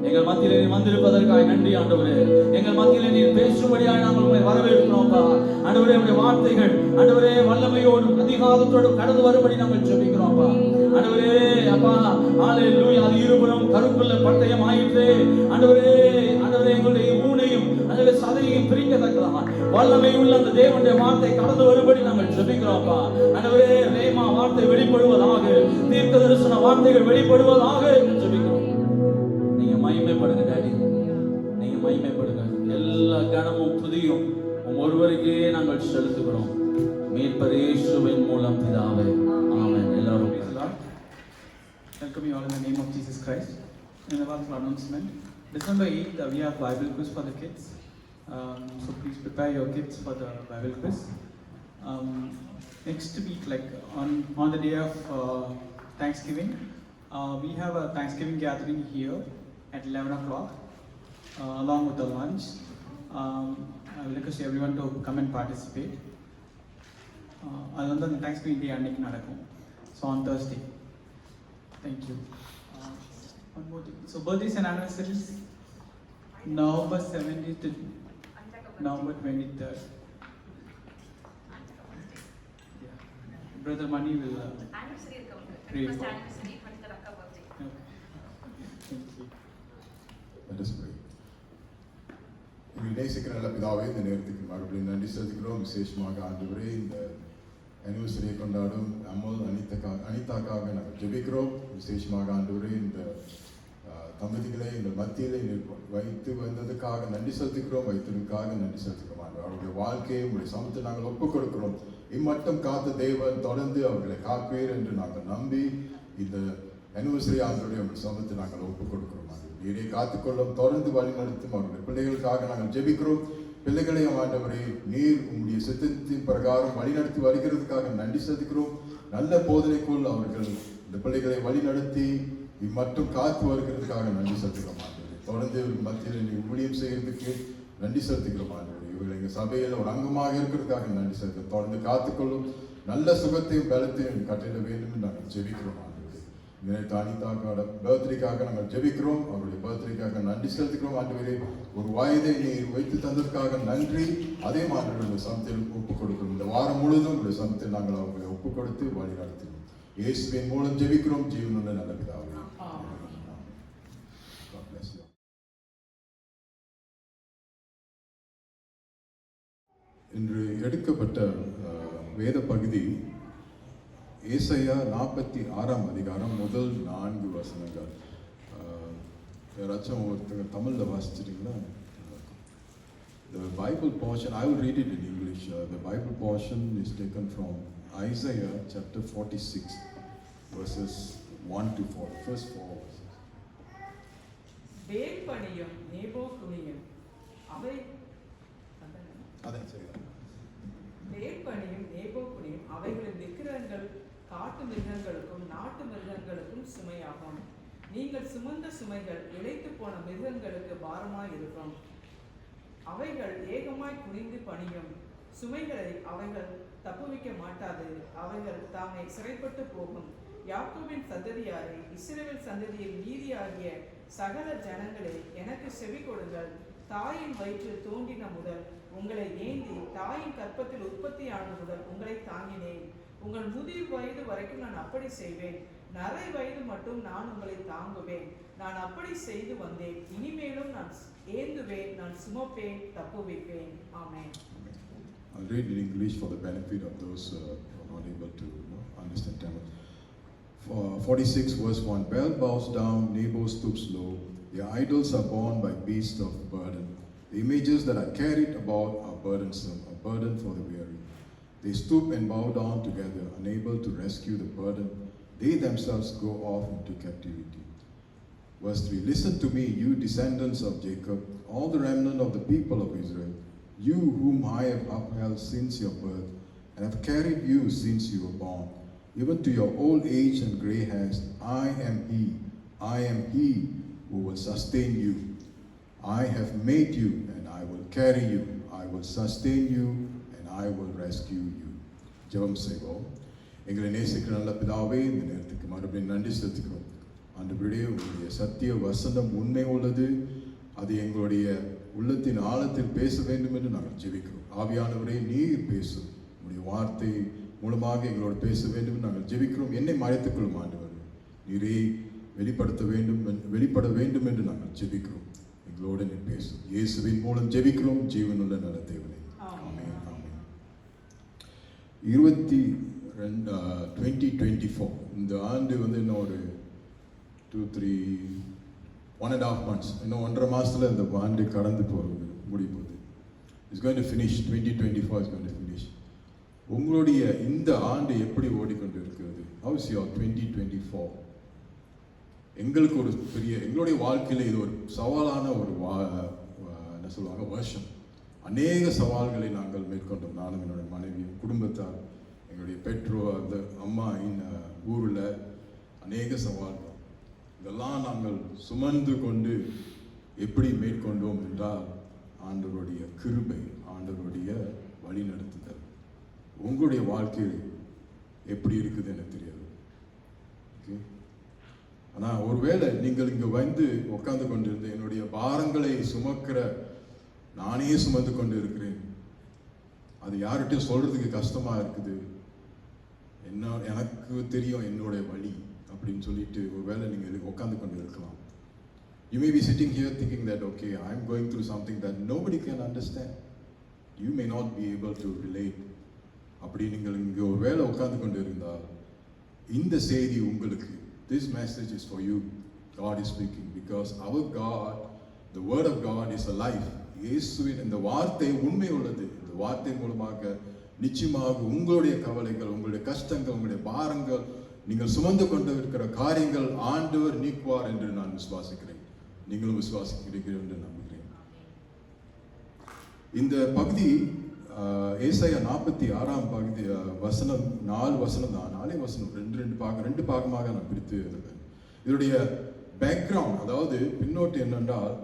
எங்கள் மத்தியிலே நீர் வந்திருப்பதற்காக நன்றி ஆண்டவரே. எங்கள் மத்தியிலே நீர் பேசும்படியாக நாங்கள் உங்களை வரவேற்கிறோம்ப்பா ஆண்டவரே. உடைய வார்த்தைகள் ஆண்டவரே வல்லமையோடும் அதிகாரத்தோடும் கடந்து வரும்படி நாங்கள் ஜெபிக்கிறோம்ப்பா ஆண்டவரே. அப்பா ஹalleluya. அது இருபுறம் கருக்குள்ள பட்டயம் ஆயிற்று ஆண்டவரே. ஆண்டவரே எங்களுடைய ஊனையும் ஆண்டவரே சதையையும் பிரிக்கத்தக்கதா வல்லமை உள்ள அந்த தேவனுடைய வார்த்தை கடந்து வரும்படி நாங்கள் ஜெபிக்கிறோம்ப்பா ஆண்டவரே. ரேமா வார்த்தை வெளிப்படுவதாக, தீர்க்க தரிசன வார்த்தைகள் வெளிப்படுவதாக என்று ஜெபிக்கிறோம். நீங்க மகிமைப்படுங்க டாடி, நீங்க மகிமைப்படுங்க. எல்லா கனமும் துதியும் ஒருவருக்கே நாங்கள் செலுத்துகிறோம் மீட்பர் இயேசுவின் மூலம் பிதாவே, ஆமென். எல்லாரும் Welcome you all in the name of Jesus Christ. In the last announcement, December 8th, we have Bible quiz for the kids. So please prepare your kids for the Bible quiz. Next week, like on the day of Thanksgiving, we have a Thanksgiving gathering here at 11 o'clock, along with the lunch. I will request everyone to come and participate. அது வந்து அந்த Thanksgiving Day அன்னைக்கு நடக்கும். So on Thursday. Thank you. One more thing. So birthdays and anniversaries, November 17th to November 23rd. Yeah. Brother Mani will pray for. Okay. Thank you. Let us pray. எங்களை நேசிக்கிற நல்ல பிதாவே, இந்த நேரத்துக்கு மறுபடியும் நன்றி செலுத்துகிறோம். விசேஷமாக ஆண்டவரே, இந்த ஆனிவர்சரியை கொண்டாடும் அமல் அனிதாக்காக நாங்கள் ஜெபிக்கிறோம். விசேஷமாக ஆண்டவரே, இந்த தம்பதிகளை இந்த மத்தியில் வைத்து வந்ததுக்காக நன்றி செலுத்துகிறோம். வைத்ததுக்காக நன்றி செலுத்துகிறோம். அவருடைய வாழ்க்கையை உங்களுடைய சமத்தை நாங்கள் ஒப்புக் கொடுக்கிறோம். இம்மட்டம் காத்த தேவன் தொடர்ந்து அவர்களை காப்பீர் என்று நாங்கள் நம்பி இந்த ஆனிவர்சரி ஆண்டவருடைய உங்களுடைய சமத்தை நாங்கள் ஒப்புக் கொடுக்கிறோம். நீரை காத்துக்கொள்ளும், தொடர்ந்து வழி நடத்தும். அவருடைய பிள்ளைகளுக்காக நாங்கள் ஜெபிக்கிறோம். பிள்ளைகளையும் ஆண்டவரே, நீர் உங்களுடைய சித்தத்தின் பிரகாரம் வழிநடத்தி வருகிறதுக்காக நன்றி செலுத்துகிறோம். நல்ல போதனைக்குள் அவர்கள் இந்த பிள்ளைகளை வழிநடத்தி இம்மட்டும் காத்து வருகிறதுக்காக நன்றி செலுத்துகிறோம் ஆண்டவரே. தொடர்ந்து மத்தியில் நீ ஊழியம் செய்கிறதுக்கு நன்றி செலுத்துகிறோம் ஆண்டவரே. இவர்கள் எங்கள் சபையில் ஒரு அங்கமாக இருக்கிறதுக்காக நன்றி செலுத்துகிறோம். தொடர்ந்து காத்துக்கொள்ளும், நல்ல சுகத்தையும் பலத்தையும் கட்டிட வேண்டும் என்று நாங்கள் ஜெபிக்கிறோம் ஆண்டவரே. நேற்று அனிதாக்காவோட பர்த்டேக்காக நாங்கள் ஜெபிக்கிறோம். அவருடைய பர்த்டேக்காக நன்றி செலுத்துகிறோம் ஆண்டவரே. ஒரு வயதை நீர் வைத்து தந்ததற்காக நன்றி. அதே மாதிரி சமத்தில் ஒப்புக் கொடுக்கிறோம். இந்த வாரம் முழுவதும் உங்களுடைய சமத்தில் நாங்கள் அவர்களை ஒப்புக் கொடுத்து வழி நடத்தினோம். இயேசுவின் மூலம் ஜெபிக்கிறோம் ஜீவனுள்ள நல்ல பிதாவே. இன்று எடுக்கப்பட்ட வேத பகுதி ஏசாயா 46ஆம் அதிகாரம் முதல் 4 வசனங்கள். யாராச்சும் ஒருத்தங்க தமிழில் வாசிச்சிட்டிங்களா? The Bible portion, I will read it in English. The Bible portion is taken from Isaiah chapter 46, verses 1 to 4, first 4 verses. வேல்பணியும் நேபோகுனியும் அவை அதான் சரிதான். வேல்பணியும் நேபோகுனியும் அவைகளின் விக்கிரகங்கள் காட்டு மிருகங்களுக்கும் நாட்டு மிருகங்களுக்கும் சுமையாகும். நீங்கள் சுமந்த சுமைகள் இளைத்து போன மிருகங்களுக்கு பாரமாய் இருக்கும். அவைகள் ஏகமாய் குனிந்து பணியும். சுமைகளை அவைகள் தப்புவிக்க மாட்டாது. அவைகள் தாமே சிறைப்பட்டு போகும். யாக்கோபின் சந்ததியாரே, இஸ்ரவேல் சந்ததியில் மீதியாகிய சகல ஜனங்களே, எனக்கு செவி கொடுங்கள். தாயின் வயிற்றில் தோன்றின முதல் உங்களை ஏந்தி தாயின் கற்பத்தில் உற்பத்தியான முதல் உங்களை தாங்கினேன். உங்கள் முதிர் வயது வரைக்கும் நான் அப்படி செய்வேன். நரை வயது மட்டும் நான் உங்களை தாங்குவேன். நான் அப்படி செய்து வந்தேன். இனிமேலும் நான் ஏந்துவேன், நான் சுமப்பேன், தப்புவிப்பேன். ஆமென். I'll read in English for the benefit of those who are not able to understand Tamil. 46 verse 1. Baal bows down, Nebo stoops low. Their idols are borne by beasts of burden. The images that are carried about are burdensome, a burden for the weary. They stoop and bow down together, unable to rescue the burden. They themselves go off into captivity. Verse 3. Listen to me, you descendants of Jacob, all the remnant of the people of Israel, you whom I have upheld since your birth, and have carried you since you were born. Even to your old age and grey hairs, I am He. I am He who will sustain you. I have made you and I will carry you. I will sustain you and I will rescue you. ஜெபம் செய்வோம். எங்களை நேசிக்கிற நல்ல பிதாவே, இந்த நேரத்துக்கு மறுபடியும் நன்றி செலுத்துகிறோம். ஆண்டவரே, உங்களுடைய சத்திய வசனம் உண்மை உள்ளது. அது எங்களுடைய உள்ளத்தின் ஆழத்தில் பேச வேண்டும் என்று நாங்கள் ஜெபிக்கிறோம். ஆவியானவரே, நீர் பேசும். உங்களுடைய வார்த்தை மூலமாக எங்களோடு பேச வேண்டும் என்று நாங்கள் ஜெபிக்கிறோம். என்னை மறைத்துக் கொள்ளும் ஆண்டவர். நீரே வெளிப்பட வேண்டும் என்று நாங்கள் ஜெபிக்கிறோம். எங்களோடு நீர் பேசும். இயேசுவின் மூலம் ஜெபிக்கிறோம் ஜீவனுள்ள நல்ல தேவனே. ஆமென். ஆமென். 2024 இந்த ஆண்டு இன்னும் ஒரு 1.5 months, இன்னும் 1.5 மாசத்துல இந்த ஆண்டு கடந்து போகிறது, முடிய போகுது. It's going to finish. 2024 is going to finish. உங்களுடைய இந்த ஆண்டு எப்படி ஓடிக்கொண்டு இருக்கிறது? How is your 2024? எங்களுக்கு ஒரு எங்களுடைய வாழ்க்கையில் இது ஒரு சவாலான ஒரு என்ன சொல்லுவாங்க வருஷம். அநேக சவால்களை நாங்கள் மேற்கொண்டோம். நானும் என்னுடைய மனைவியும், குடும்பத்தார், எங்களுடைய பெற்றோர், அந்த அம்மா ஊரில் அநேக சவால்கள். இதெல்லாம் நாங்கள் சுமந்து கொண்டு எப்படி மேற்கொண்டோம் என்றால் ஆண்டவருடைய கிருபை, ஆண்டவருடைய வழிநடத்துதல். உங்களுடைய வாழ்க்கை எப்படி இருக்குது எனக்கு தெரியாது. ஓகே, ஆனால் ஒருவேளை நீங்கள் இங்கே உட்கார்ந்து கொண்டிருந்த என்னுடைய பாரங்களை சுமக்கிற நானே சுமந்து கொண்டு இருக்கிறேன், அது யார்கிட்டையும் சொல்றதுக்கு கஷ்டமா இருக்குது, எனக்கு தெரியும் என்னுடைய வழி அப்படின்னு சொல்லிட்டு ஒருவேளை நீங்கள் உட்கார்ந்து கொண்டு இருக்கலாம். You may be sitting here thinking that, okay, I'm going through something that nobody can understand. You may not be able to relate. அப்படி நீங்கள் இங்கே ஒருவேளை உட்கார்ந்து கொண்டு இருந்தால் இந்த செய்தி உங்களுக்கு, this message is for you. God is speaking because our God, the word of God is alive. இயேசுவின் இந்த வார்த்தை உண்மை உள்ளது. இந்த வார்த்தை மூலமாக நிச்சயமாக உங்களுடைய கவலைகள், உங்களுடைய கஷ்டங்கள், உங்களுடைய பாரங்கள், நீங்கள் சுமந்து கொண்டு இருக்கிற காரியங்கள் ஆண்டவர் நீக்குவார் என்று நான் விசுவாசிக்கிறேன். நீங்களும் விசுவாசிக்கிறீர்கள் என்று நம்புகிறேன். இந்த பகுதி ஏசாயா 46 பகுதி வசனம் 4 வசனம் தான், 4 வசனம், ரெண்டு பாகமாக நான் பிரித்து எழுதுவேன். இதனுடைய பேக்ரவுண்ட், அதாவது பின்னோட்டு என்னென்றால்,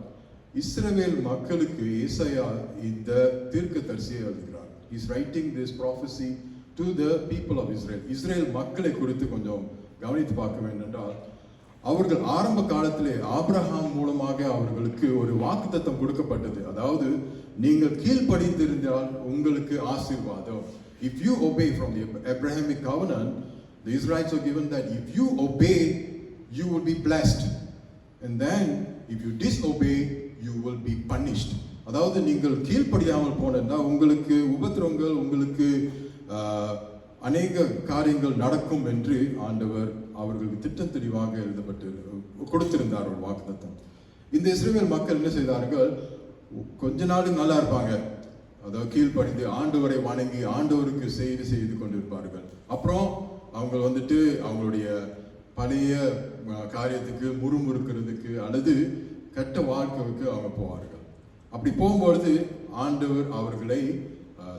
இஸ்ரவேல் மக்களுக்கு ஏசாயா இந்த தீர்க்கதரிசியை எழுதுகிறார். He is writing this prophecy to the people of Israel. Israel மக்களை குறித்து கொஞ்சம் கவனித்து பார்க்க வேண்டும் என்றால், அவர்கள் ஆரம்ப காலத்திலே ஆபிரகாம் மூலமாக அவர்களுக்கு ஒரு வாக்குத்தத்தம் கொடுக்கப்பட்டது. அதாவது நீங்கள் கீழ்ப்படிந்திருந்தால் உங்களுக்கு ஆசீர்வாதம். If you obey from the Abrahamic covenant, the Israelites were given that if you obey, you will be blessed. And then if you disobey, you will be punished. அதாவது நீங்கள் கீழ்ப்படியாமல் போனால் உங்களுக்கு உபத்திரவங்கள், உங்களுக்கு அநேக காரியங்கள் நடக்கும் என்று ஆண்டவர் அவர்களுக்கு திட்டம் தெளிவாக எழுதப்பட்டு கொடுத்திருந்தார் ஒரு வாக்குத்தத்தம். இந்த இஸ்ரவேல் மக்கள் என்ன செய்தார்கள்? கொஞ்ச நாள் நல்லா இருப்பாங்க, அதாவது கீழ்ப்படிந்து ஆண்டவரை வணங்கி ஆண்டவருக்கு செய்து கொண்டிருப்பார்கள். அப்புறம் அவங்க அவங்களுடைய பழைய காரியத்துக்கு முறுமுறுக்கிறதுக்கு அல்லது கெட்ட வாழ்க்கைக்கு அவங்க போவார்கள். அப்படி போகும்பொழுது ஆண்டவர் அவர்களை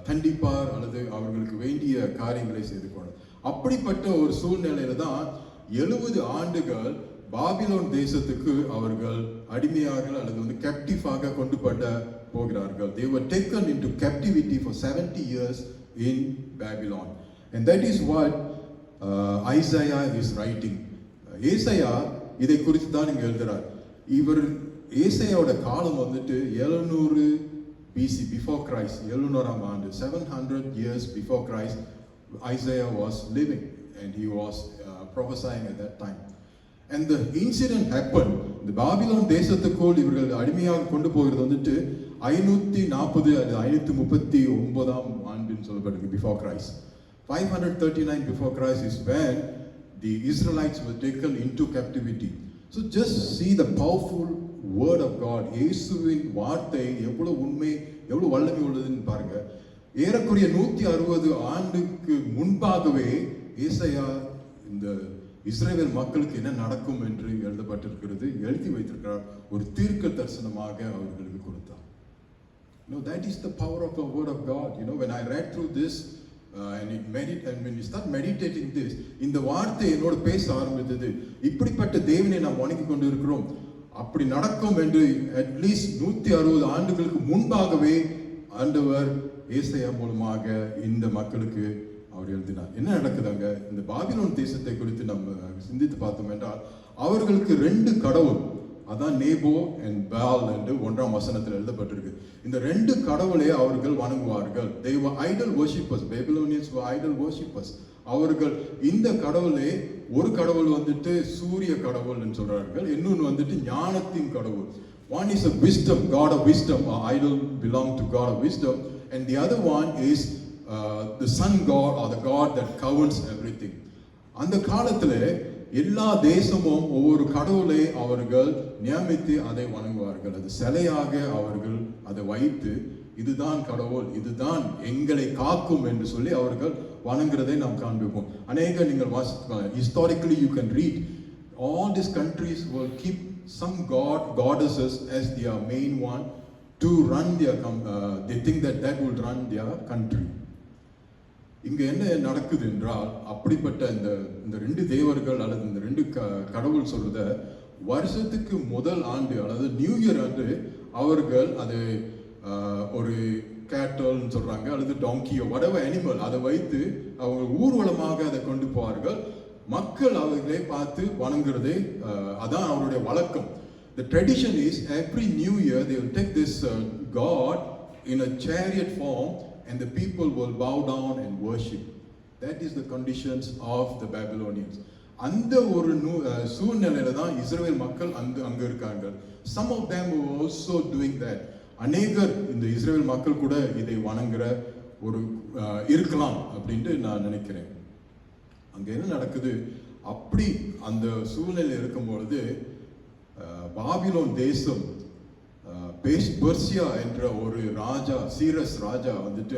தண்டிப்பார் அல்லது அவர்களுக்கு வேண்டிய காரியங்களை செய்து கொள்வார். அப்படிப்பட்ட ஒரு சூழ்நிலையில தான் 70 ஆண்டுகள் பாபிலோன் தேசத்துக்கு அவர்கள் அடிமையாக அல்லது கேப்டிவாக கொண்டு போகிறார்கள். They were taken into captivity for 70 years in Babylon. And that is what Isaiah is writing. ஏசாயா இதை குறித்து தான் இங்க எழுதுறார். ஏசாயாவோட காலம் 700 BC, before Christ, 700ஆம் ஆண்டு, 700 years before Christ, Isaiah was living and he was prophesying at that time. And the incident happened. The Babylon தேசத்துக்குள் இவர்கள் அடிமையாக கொண்டு போகிறது 540 அல்லது 539ஆம் ஆண்டுன்னு சொல்லப்படுது, before Christ. 539 before Christ is when the Israelites were taken into captivity. So just see the powerful word of God. இயேசுவின் வார்த்தை எவ்வளவு உண்மை, எவ்வளவு வல்லமை உள்ளதுன்னு பாருங்க. ஏறக்குறைய 160 ஆண்டுக்கு முன்பாகவே ஏசாயா இந்த இஸ்ரவேல் மக்களுக்கு என்ன நடக்கும் என்று எழுதப்பட்டிருக்கிறது, எழுதி வைத்திருக்கிறார். ஒரு தீர்க்க தரிசனமாக அவர்களுக்கு கொடுத்தார். That is the power of the word of God. When I read through this and when you start meditating this, இந்த வார்த்தை என்னோட பேச ஆரம்பித்தது. இப்படிப்பட்ட தேவனை நாம் வணங்கி கொண்டு இருக்கிறோம். அப்படி நடக்கும் என்று அட்லீஸ்ட் 160 ஆண்டுகளுக்கு முன்பாகவே ஆண்டவர் ஏசாயா மூலமாக இந்த மக்களுக்கு அவர் எழுதினார். என்ன நடக்குதாங்க? இந்த பாபிலோன் தேசத்தை குறித்து நம்ம சிந்தித்து பார்த்தோம் என்றால் அவர்களுக்கு 2 கடவுள், அதான் நேபோ அண்ட் பால் என்று 1ஆம் வசனத்தில் எழுதப்பட்டிருக்கு. இந்த 2 கடவுளை அவர்கள் வணங்குவார்கள். They were idol worshippers. Babylonians were idol worshippers. அவர்கள் இந்த கடவுளை, ஒரு கடவுள் வந்துட்டு சூரிய கடவுள் என்று சொல்றார்கள், இன்னொன்று வந்துட்டு ஞானத்தின் கடவுள். One is a wisdom, God of wisdom. Our idol belong to God of wisdom, and the other one is the sun god or the god that governs everything. அந்த காலத்துல எல்லா தேசமும் ஒவ்வொரு கடவுளை அவர்கள் நியமித்து அதை வணங்குவார்கள். அது சிலையாக அவர்கள் அதை வைத்து இதுதான் கடவுள், இதுதான் எங்களை காக்கும் என்று சொல்லி அவர்கள் வணங்குறதை நாம் காண்பிப்போம். அநேக நீங்கள் வாசிக்கலாம், historically you can read all these countries will keep some goddesses as their main one to run their they think that will run their country. இங்க என்ன நடக்குது என்றால் அப்படிப்பட்ட இந்த 2 தேவர்கள் அல்லது இந்த 2 கடவுள் சொல்றத வருஷத்துக்கு முதல் ஆண்டு அல்லது நியூ இயர் ஆண்டு அவர்கள் அது ஒரு கேட்டல்னு சொல்றாங்க அல்லது டாங்கியோ whatever animal அதை வைத்து அவங்க ஊர்வலமாக அதை கொண்டு போவார்கள். மக்கள் அவர்களை பார்த்து வணங்குறதே அதான் அவருடைய வழக்கம். The tradition is every new year they will take this god in a chariot form and the people will bow down and worship. That is the conditions of the Babylonians. அந்த ஒரு சூழ்நிலையில தான் இஸ்ரவேல் மக்கள் அங்க இருக்காங்க. Some of them were also doing that. அநேகர் இந்த இஸ்ரவேல் மக்கள் கூட இதை வணங்குற ஒரு இருக்கலாம் அப்படின்ட்டு நான் நினைக்கிறேன். அங்க என்ன நடக்குது? அப்படி அந்த சூழ்நிலை இருக்கும் பொழுது பாபிலோன் தேசம் பெர்சியா என்ற ஒரு ராஜா, சீரஸ் ராஜா வந்துட்டு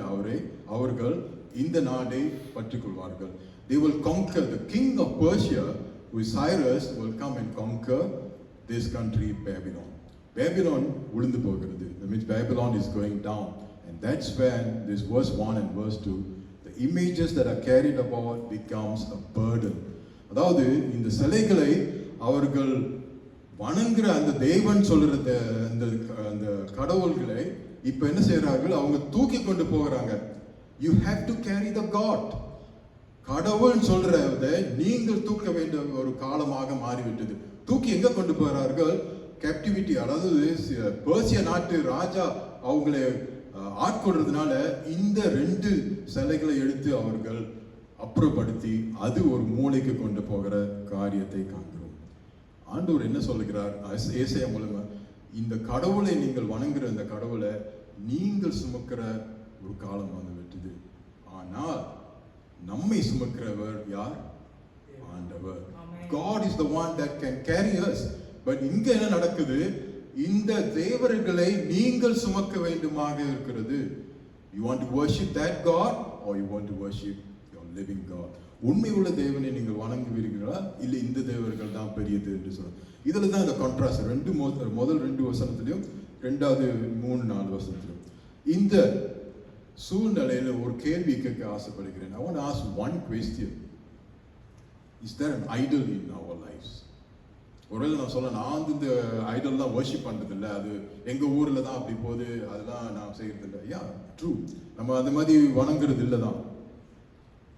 அவர்கள் இந்த நாடை பற்றிக்கொள்வார்கள். They will conquer. The king of Persia, who is Cyrus, will come and conquer this country, Babylon. Babylon விழுந்து போகிறது. That means Babylon is going down, and that's when this verse 1 and verse 2, the images that are carried about becomes a burden. அதாவது இந்த சிலைகளை அவர்கள் வணங்குற அந்த தேவன் சொல்ற அந்த கடவுள்களை இப்ப என்ன செய்யறார்கள்? அவங்க தூக்கி கொண்டு போகிறாங்க. You have to carry the God. கடவுள் சொல்றத நீங்கள் தூக்க வேண்டிய ஒரு காலமாக மாறிவிட்டது. தூக்கி எங்க கொண்டு போகிறார்கள்? கேப்டிவிட்டி. அதாவது பெர்சியா நாட்டு ராஜா அவங்களை ஆட்கொள்றதுனால இந்த 2 சிலைகளை எடுத்து அவர்கள் அப்புறப்படுத்தி அது ஒரு மூளைக்கு கொண்டு போகிற காரியத்தை காண்கிறோம். ஆண்டவர் என்ன சொல்லுகிறார் ஏசாயா மூலமா? இந்த கடவுளை நீங்கள் வணங்குற இந்த கடவுளை நீங்கள் சுமக்கிற ஒரு காலம் வந்து விட்டது. ஆனால் நம்மை சுமக்கிறவர் யார்? ஆண்டவர். God is the one that can carry us. But இங்க என்ன நடக்குது? இந்த தேவர்களை நீங்கள் சுமக்க வேண்டுமாக இருக்கிறது. You want to worship that God or you want to worship your living God? உண்மை உள்ள தேவனை நீங்கள் வணங்குவீர்களா இல்லை இந்த தேவர்கள் தான் பெரியது என்று சொல்ல. இதுல தான் இந்த கான்ட்ராஸ்ட் முதல் 2 வசனத்திலையும் 2வது 3-4 வசனத்திலும் இந்த சூழ்நிலையில ஒரு கேள்வி கேட்க ஆசைப்படுகிறேன். I want to ask one question. Is there an idol in our lives? ஒருவேளை நான் சொல்ல, நான் இந்த ஐடல் தான் வர்ஷிப் பண்றது இல்லை, அது எங்க ஊர்ல தான் அப்படி போகுது, அதெல்லாம் நான் செய்யறது இல்லை. யா ட்ரூ, நம்ம அந்த மாதிரி வணங்குறது இல்லை தான்.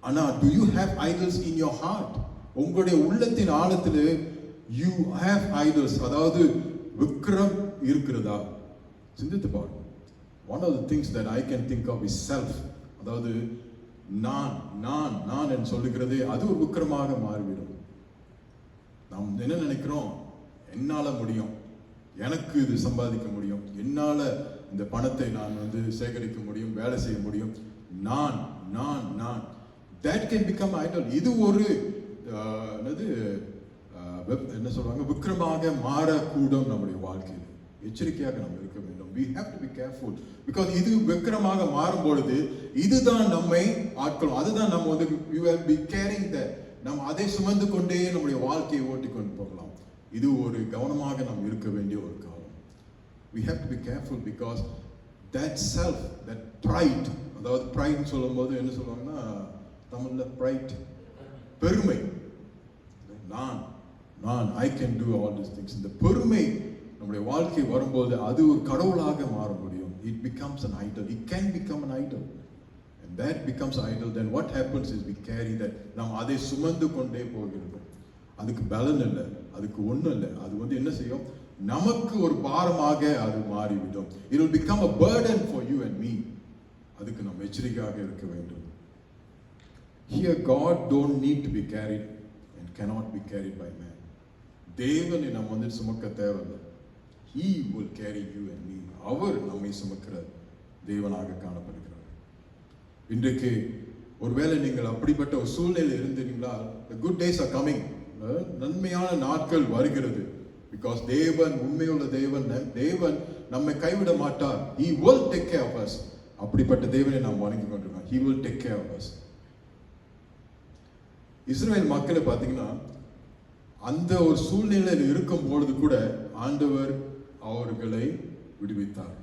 ஆனா do you have idols in your heart? உங்களுடைய உள்ளத்தின் ஆழத்தில் you have idols, அதாவது விக்கிரம் இருக்கிறதா? சிந்தித்து பாருங்க. One of the things that I can think of is self. அதாவது நான் என்று சொல்லுகிறதே அது ஒரு விக்கிரமாக மாறிவிடும். நாம் என்ன நினைக்கிறோம்? என்னால முடியும், எனக்கு இது சம்பாதிக்க முடியும், என்னால இந்த பணத்தை நான் சேகரிக்க முடியும், வேலை செய்ய முடியும். நான் that can become idol. இது ஒரு என்ன சொல்றாங்க, விக்கிரமாக மாறக்கூடும் நம்முடைய வாழ்க்கையில். எச்சரிக்கையாக நாம் இருக்க வேண்டும். We have to be careful because இது விக்கிரமாக மாறும் பொழுது இதுதான் நம்மை ஆட்களும், அதுதான் நம்ம we will be carrying that. நாம் அதை சுமந்து கொண்டே நம்முடைய வாழ்க்கையை ஓட்டி கொண்டு போகலாம். இது ஒரு கவனமாக நாம் இருக்க வேண்டிய ஒரு காலம். We have to be careful because that self, that pride, அதாவது pride சொல்லும்போது என்ன சொல்லுவாங்கன்னா தமிழ்ல pride, பெருமை. I can do all these things. இந்த பெருமை நம்முடைய வாழ்க்கை வரும்போது அது ஒரு கடவுளாக மாற முடியும். It becomes an idol. It can become an idol. And that becomes idol. Then what happens is we carry that. நாம் அதை சுமந்து கொண்டே போகிறோம். அதுக்கு பலன் இல்லை, அதுக்கு ஒன்றும் இல்லை. அது என்ன செய்யும்? நமக்கு ஒரு பாரமாக அது மாறிவிடும். It will become a burden for you and me. அதுக்கு நாம் எச்சரிக்கையாக இருக்க வேண்டும். Here God don't need to be carried and cannot be carried by man. தேவனை நாம் சுமக்க தேவையில்லை. He will carry you and me. அவர் நம்மை சுமக்கிற தேவனாக காணப்படுகிறார். இன்றைக்கு ஒருவேளை நீங்கள் அப்படிப்பட்ட ஒரு சூழ்நிலை இருந்தீங்களா? The good days are coming. நன்மையான நாட்கள் வருகிறது. Because தேவன் உண்மையுள்ள தேவன் நம்மை கைவிட மாட்டார். He will take care of us. அப்படிப்பட்ட தேவனை நாம் வணங்கி கொண்டிருக்கோம். He will take care of us. இஸ்ரவேல் மக்களை பார்த்தீங்கன்னா அந்த ஒரு சூழ்நிலையில் இருக்கும் பொழுது கூட ஆண்டவர் அவர்களை விடுவித்தார்.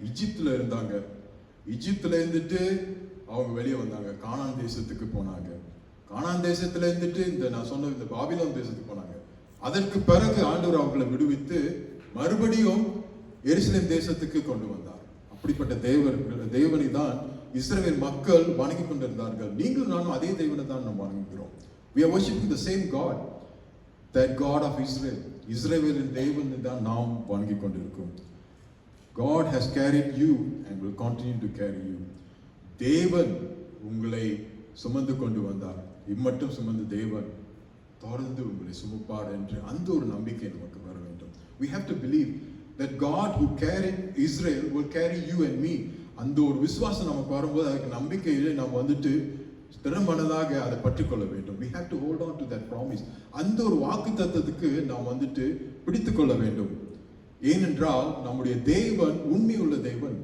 எகிப்துல இருந்தாங்க. எகிப்துல இருந்துட்டு அவங்க வெளியே வந்தாங்க, கானான் தேசத்துக்கு போனாங்க. கானான் தேசத்துல இருந்துட்டு நான் சொன்ன இந்த பாபிலோன் தேசத்துக்கு போனாங்க. அதற்கு பிறகு ஆண்டவர் அவர்களை விடுவித்து மறுபடியும் எருசலேம் தேசத்துக்கு கொண்டு வந்தார். அப்படிப்பட்ட தேவனை தான் இஸ்ரவேல் மக்கள் வணங்கி கொண்டிருந்தார்கள். நீங்களும் நானும் அதே தேவனை தான் நாம் வணங்குகிறோம். We are worshiping the same God, that God of Israel. இஸ்ரவேலின் தேவனை தான் நாம் வணங்கி கொண்டிருக்கிறோம். God has carried you and will continue to carry you. தேவன் உங்களை சுமந்து கொண்டு வந்தார். இம்மட்டும் சுமந்து தேவன் தொடர்ந்து உங்களை சுமப்பார் என்று அந்த ஒரு நம்பிக்கை நமக்கு வர வேண்டும். We have to believe that God who carried Israel will carry you and me. அந்த ஒரு விசுவாசம் நமக்கு வரும்போது அதுக்கு நம்பிக்கையிலே நாம் திறமனதாக அதை பற்றிக்கொள்ள வேண்டும். We have to hold on to that promise. அந்த ஒரு வாக்குத்தத்தத்துக்கு நாம் பிடித்துக் கொள்ள வேண்டும். ஏனென்றால் நம்முடைய தேவன் உண்மையுள்ள தேவன்.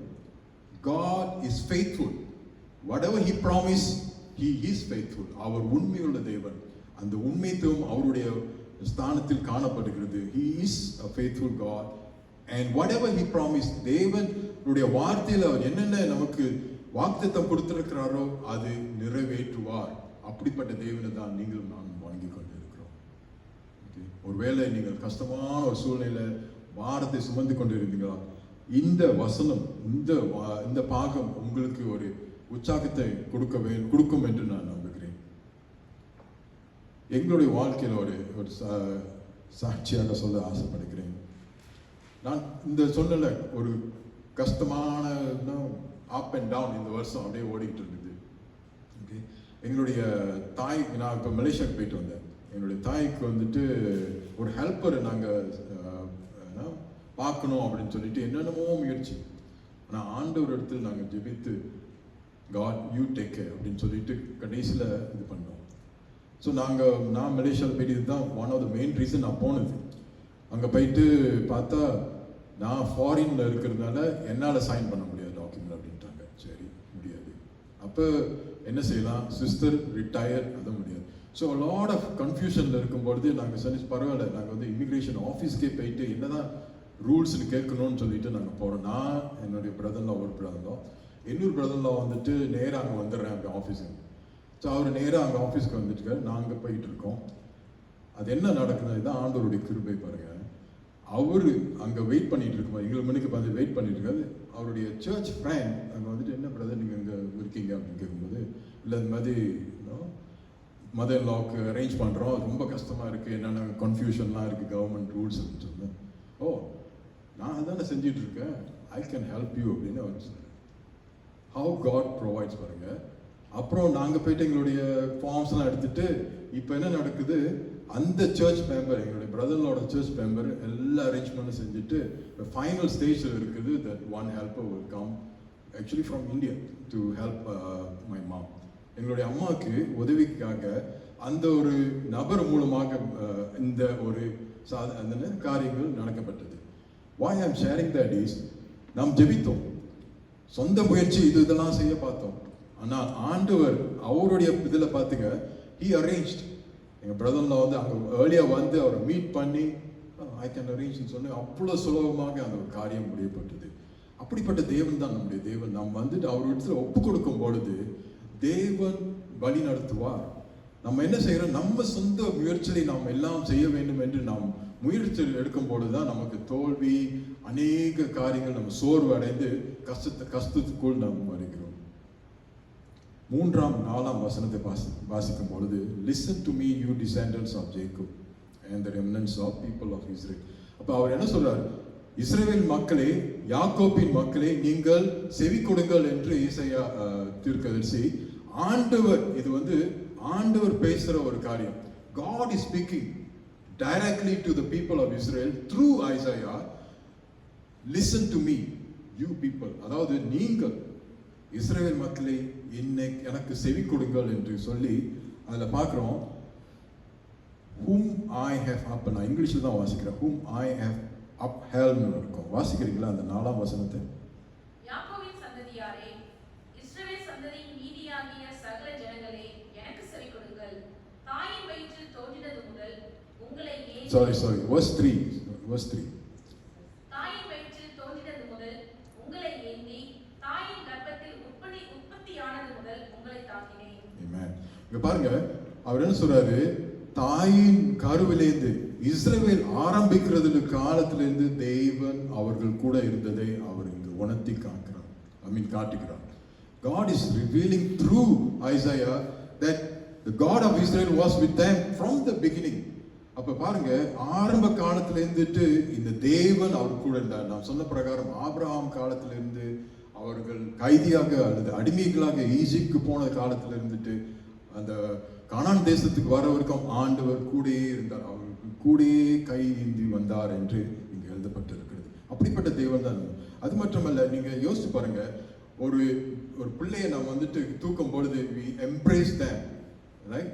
God is faithful. Whatever he promised, he is faithful. அவர் உண்மையுள்ள தேவன். அந்த உண்மைத்துவம் அவருடைய ஸ்தானத்தில் காணப்படுகிறது. He is a faithful God. And whatever he promised, தேவனுடைய வார்த்தையில் அவர் என்னென்ன நமக்கு வாக்குத்தத்தம் கொடுத்திருக்கிறாரோ அது நிறைவேற்றுவார். அப்படிப்பட்ட தேவனை தான் நீங்களும் நானும் வணங்கி கொண்டிருக்கிறோம். ஒருவேளை நீங்கள் கஷ்டமான ஒரு சூழ்நிலை பாரத்தை சுமந்து கொண்டிருந்தீங்களா? இந்த வசனம் இந்த பாகம் உங்களுக்கு ஒரு உற்சாகத்தை கொடுக்கும் என்று நான் நம்புகிறேன். எங்களுடைய வாழ்க்கையில் ஒரு சாட்சியாக சொல்ல ஆசைப்படுகிறேன். நான் இந்த சொன்னல ஒரு கஷ்டமான அப் அண்ட் டவுன் இந்த வருஷம் அப்படியே ஓடிக்கிட்டு இருக்குது. ஓகே, எங்களுடைய தாய், நான் இப்போ மலேசியாவுக்கு போயிட்டு வந்தேன். என்னுடைய தாய்க்கு ஒரு ஹெல்ப்பர் நாங்கள் பார்க்கணும் அப்படின்னு சொல்லிட்டு என்னென்னமோ முயற்சி. ஆனால் ஆண்டவர் இடத்துல நாங்கள் ஜெபித்து God you take care அப்படின்னு சொல்லிட்டு கடைசியில் இது பண்ணோம். ஸோ நான் மலேசியாவில் போயிட்டு தான் one of the main reason நான் போனது. அங்கே போயிட்டு பார்த்தா நான் ஃபாரின்ல இருக்கிறதுனால என்னால் சைன் பண்ண முடியாது டாக்குமெண்ட் அப்படின்ட்டாங்க. சரி, முடியாது. அப்போ என்ன செய்யலாம்? சிஸ்டர் ரிட்டையர், அதுவும் முடியாது. ஸோ லாட் ஆஃப் கன்ஃபியூஷனில் இருக்கும்பொழுது நாங்கள் சொல்லி பரவாயில்ல, நாங்கள் இமிக்ரேஷன் ஆஃபீஸ்க்கே போயிட்டு என்னதான் ரூல்ஸ்னு கேட்கணும்னு சொல்லிட்டு நாங்கள் போகிறோம். நான் என்னுடைய பிரதர்லாம் ஒரு பிரதர்லாம் இன்னொரு பிரதர்லாம் நேராக அங்கே வந்துடுறேன் அப்படி ஆஃபீஸுக்கு. ஸோ அவர் நேராக அங்கே ஆஃபீஸ்க்கு வந்துட்டு நாங்கள் போயிட்டு இருக்கோம். அது என்ன நடக்குது? இதுதான் ஆண்டவருடைய கிருபை பாருங்க. அவர் அங்கே வெயிட் பண்ணிட்டு இருக்கும்போது எங்களுக்கு மணிக்கு பார்த்து வெயிட் பண்ணிட்டு இருக்காது. அவருடைய சர்ச் ஃப்ரெண்ட் அங்கே என்ன பிரதர் நீங்கள் இங்கே இருக்கீங்க அப்படின்னு கேட்கும்போது, இல்லை இந்த மாதிரி மதர் லாக்கு அரேஞ்ச் பண்ணுறோம், ரொம்ப கஷ்டமாக இருக்குது, என்னென்ன கன்ஃபியூஷன்லாம் இருக்குது கவர்மெண்ட் ரூல்ஸ் அப்படின்னு சொன்னேன். ஓ, நான் அதானே செஞ்சுட்டு இருக்கேன், ஐ கேன் ஹெல்ப் யூ அப்படின்னு அவர் சொன்னார். ஹவு காட் ப்ரொவைட்ஸ் பாருங்க. அப்புறம் நாங்கள் போயிட்டு எங்களுடைய ஃபார்ம்ஸ்லாம் எடுத்துட்டு இப்போ என்ன நடக்குது, அந்த சர்ச் மெம்பர், எங்களுடைய பிரதர்லோட சர்ச் மெம்பர் எல்லா அரேஞ்ச்மெண்ட்டும் செஞ்சுட்டு ஃபைனல் ஸ்டேஜில் இருக்குது. That one helper will come actually from India to help my mom. எங்களுடைய அம்மாவுக்கு உதவிக்காக அந்த ஒரு நபர் மூலமாக இந்த ஒரு அந்த காரியங்கள் நடக்கப்பட்டது. why I am sharing that is, நாம் ஜெபித்தோம், சொந்த முயற்சி இதெல்லாம் செய்ய பார்த்தோம். ஆனால் ஆண்டவர் அவருடைய இதில் பார்த்துங்க, he arranged. எங்கள் பிரதரில் அங்கே ஏர்லியாக அவரை மீட் பண்ணி ஐ கேன் அரேஞ்ச் சொன்ன அவ்வளோ சுலபமாக அந்த ஒரு காரியம் முடியப்பட்டது. அப்படிப்பட்ட தேவன் தான் நம்முடைய தேவன். நாம் அவர் இடத்துல ஒப்பு கொடுக்கும் பொழுது தேவன் வழி நடத்துவார். நம்ம என்ன செய்யறோம், நம்ம சொந்த முயற்சியை நாம் எல்லாம் செய்ய வேண்டும் என்று நாம் முயற்சி எடுக்கும் பொழுதுதான் நமக்கு தோல்வி, அநேக காரியங்கள் நம்ம சோர்வு அடைந்து கஷ்டத்துக்குள் நாம் வருகிறோம். 3ஆம் 4ஆம் வசனத்தை வாசிக்கும் பொழுது, listen to me you descendants of Jacob and the remnants of people of Israel. அப்ப அவர் என்ன சொல்றார், இஸ்ரவேல் மக்களே, யாக்கோபின் மக்களே, நீங்கள் செவி கொடுங்கள் என்று ஏசாயா தீர்க்கதரிசி ஆண்டவர், இது வந்து ஆண்டவர் பேசுற ஒரு காரியம். God is speaking directly to the people of Israel through Isaiah. Listen to me you people, அதாவது நீங்கள் இஸ்ரவேல் மக்களே எனக்கு செவி கொடுங்கள் என்று சொல்லி அதுல பார்க்கிறோம். whom I have up, நான் இங்கிலீஷ்ல தான் வாசிக்கிறேன், whom I have upheld இருக்கும். வாசிக்கிறீங்களா அந்த 4ஆம் வசனத்தை? யாக்கோபின் சந்ததியாரே, இஸ்ரவேல் சந்ததியின் மீதியாகிய சகல ஜனங்களே, எனக்கு செவி கொடுங்கள். தாயின் வயிற்றில் தோன்றினது முதல் உங்களை verse 3 தாயின் வயிற்றில் தோன்றினது முதல் உங்களை ஏந்தி, தாயின் கர்ப்பத்தில் உற்பத்தியானது முதல் உங்களை தாக்கினேன். Amen. இங்க பாருங்க, அவர் என்ன சொல்றாரு, தாயின் கருவிலேந்து இஸ்ரவேல் ஆரம்பிக்கிறது காலத்திலிருந்து தேவன் அவர்கள் கூட இருந்ததை அவர் இங்கு உணர்த்தி காட்டுகிறார். God is revealing through Isaiah that the God of Israel was with them from the beginning. அப்ப பாருங்க, ஆரம்ப காலத்திலிருந்துட்டு இந்த தேவன் அவர் கூட இருந்தார். நாம் சொன்ன பிரகாரம் ஆபிரகாம் காலத்திலிருந்து அவர்கள் கைதியாக அல்லது அடிமைகளாக ஈஜிப்துக்கு போன காலத்துல இருந்துட்டு அந்த கானான் தேசத்துக்கு வர வரைக்கும் ஆண்டவர் கூடயே இருந்தார், அவர்களுக்கு கூடயே கை ஏந்தி வந்தார் என்று இங்க எழுதப்பட்டிருக்கிறது. அப்படிப்பட்ட தேவன் தான். அது மட்டுமல்ல, நீங்க யோசிச்சு பாருங்க, ஒரு பிள்ளையை நாம் வந்துட்டு தூக்கும் பொழுது we embrace them, right?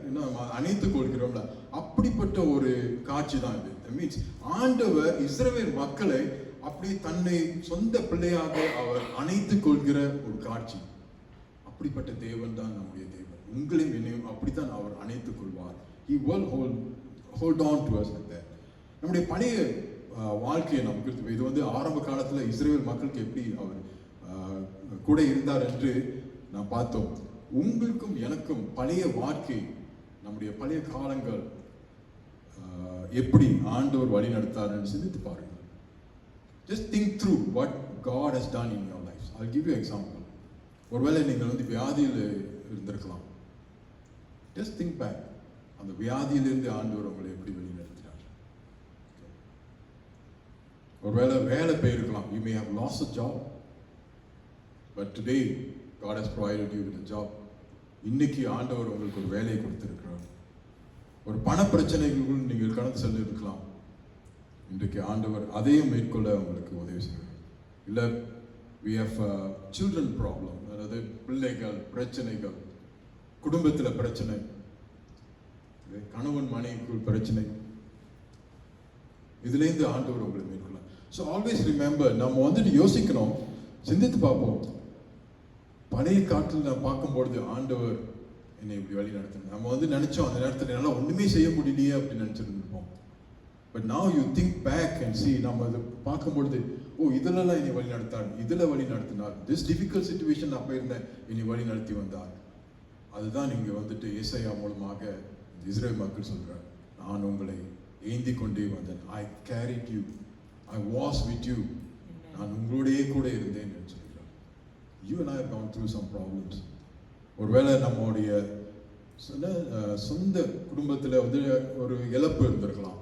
அணைத்துக் கொள்கிறோம்ல, அப்படிப்பட்ட ஒரு காட்சி தான் இது. That means ஆண்டவர் இஸ்ரவேல் மக்களை அப்படி தன்னை சொந்த பிள்ளையாக அவர் அணைத்துக் கொள்கிற ஒரு காட்சி. அப்படிப்பட்ட தேவன் தான் நம்முடைய தேவன். உங்களையும் என்னையும் அப்படித்தான் அவர் அணைத்துக் கொள்வார். He will hold on to us like that. நம்முடைய பழைய வாழ்க்கையை நமக்கு இது வந்து ஆரம்ப காலத்துல இஸ்ரவேல் மக்களுக்கு எப்படி அவர் கூட இருந்தார் என்று நாம் பார்த்தோம். உங்களுக்கும் எனக்கும் பழைய வாழ்க்கை, நம்முடைய பழைய காலங்கள் எப்படி ஆண்டவர் வழி நடத்தார் என்று சிந்தித்து பாருங்கள். Just think through what God has done in your lives. I'll give you an example. ஒருவேளை நீங்கள் வந்து வியாதியில் இருந்திருக்கலாம். Just think back. அந்த வியாதியிலிருந்து ஆண்டவர் உங்களை எப்படி வழி நடத்தினார். ஒருவேளை வேலை போயிருக்கலாம். You may have lost a job, but today God has provided you with a job. இன்னைக்கு ஆண்டவர் உங்களுக்கு ஒரு வேலையை கொடுத்திருக்கிறார். ஒரு பண பிரச்சனைகளுக்குள் நீங்கள் கடந்து செல்ல இருக்கலாம். இன்றைக்கு ஆண்டவர் அதையும் மேற்கொள்ள உங்களுக்கு உதவி செய்வார். இல்லை we have children problem, அதாவது பிள்ளைகள் பிரச்சனைகள், குடும்பத்தில் பிரச்சனை, கணவன் மனைவிக்குள் பிரச்சனை, இதுலேருந்து ஆண்டவர் உங்களை மேற்கொள்ளலாம். ஸோ ஆல்வேஸ் ரிமெம்பர், நம்ம வந்துட்டு யோசிக்கணும், சிந்தித்து பார்ப்போம். பழைய காட்டில் நான் பார்க்கும்பொழுது ஆண்டவர் என்னை இப்படி வழி நடத்தணும். நம்ம வந்து நினைச்சோம் அந்த நேரத்தில் என்னால் ஒன்றுமே செய்ய முடியலையே அப்படின்னு நினச்சிட்டு இருப்போம். But now you think back and see, நம்ம அதை பார்க்கும்பொழுது, ஓ இதிலெல்லாம் என்னை வழி நடத்தார், இதில் வழி நடத்தினார், திஸ் டிஃபிகல்ட் சுச்சுவேஷன் அப்போ இருந்தேன், என்னை வழி நடத்தி வந்தார். அதுதான் நீங்க வந்துட்டு ஏசாயா மூலமாக இஸ்ரேல் மக்கள் சொல்றார், நான் உங்களை ஏந்தி கொண்டே வந்தேன். I carried you, I was with you. நான் உங்களோடயே கூட இருந்தேன் என்று சொல்கிறார். You and I have gone through some problems. ஒருவேளை நம்முடைய சொந்த குடும்பத்தில் வந்து ஒரு இழப்பு இருந்திருக்கலாம்.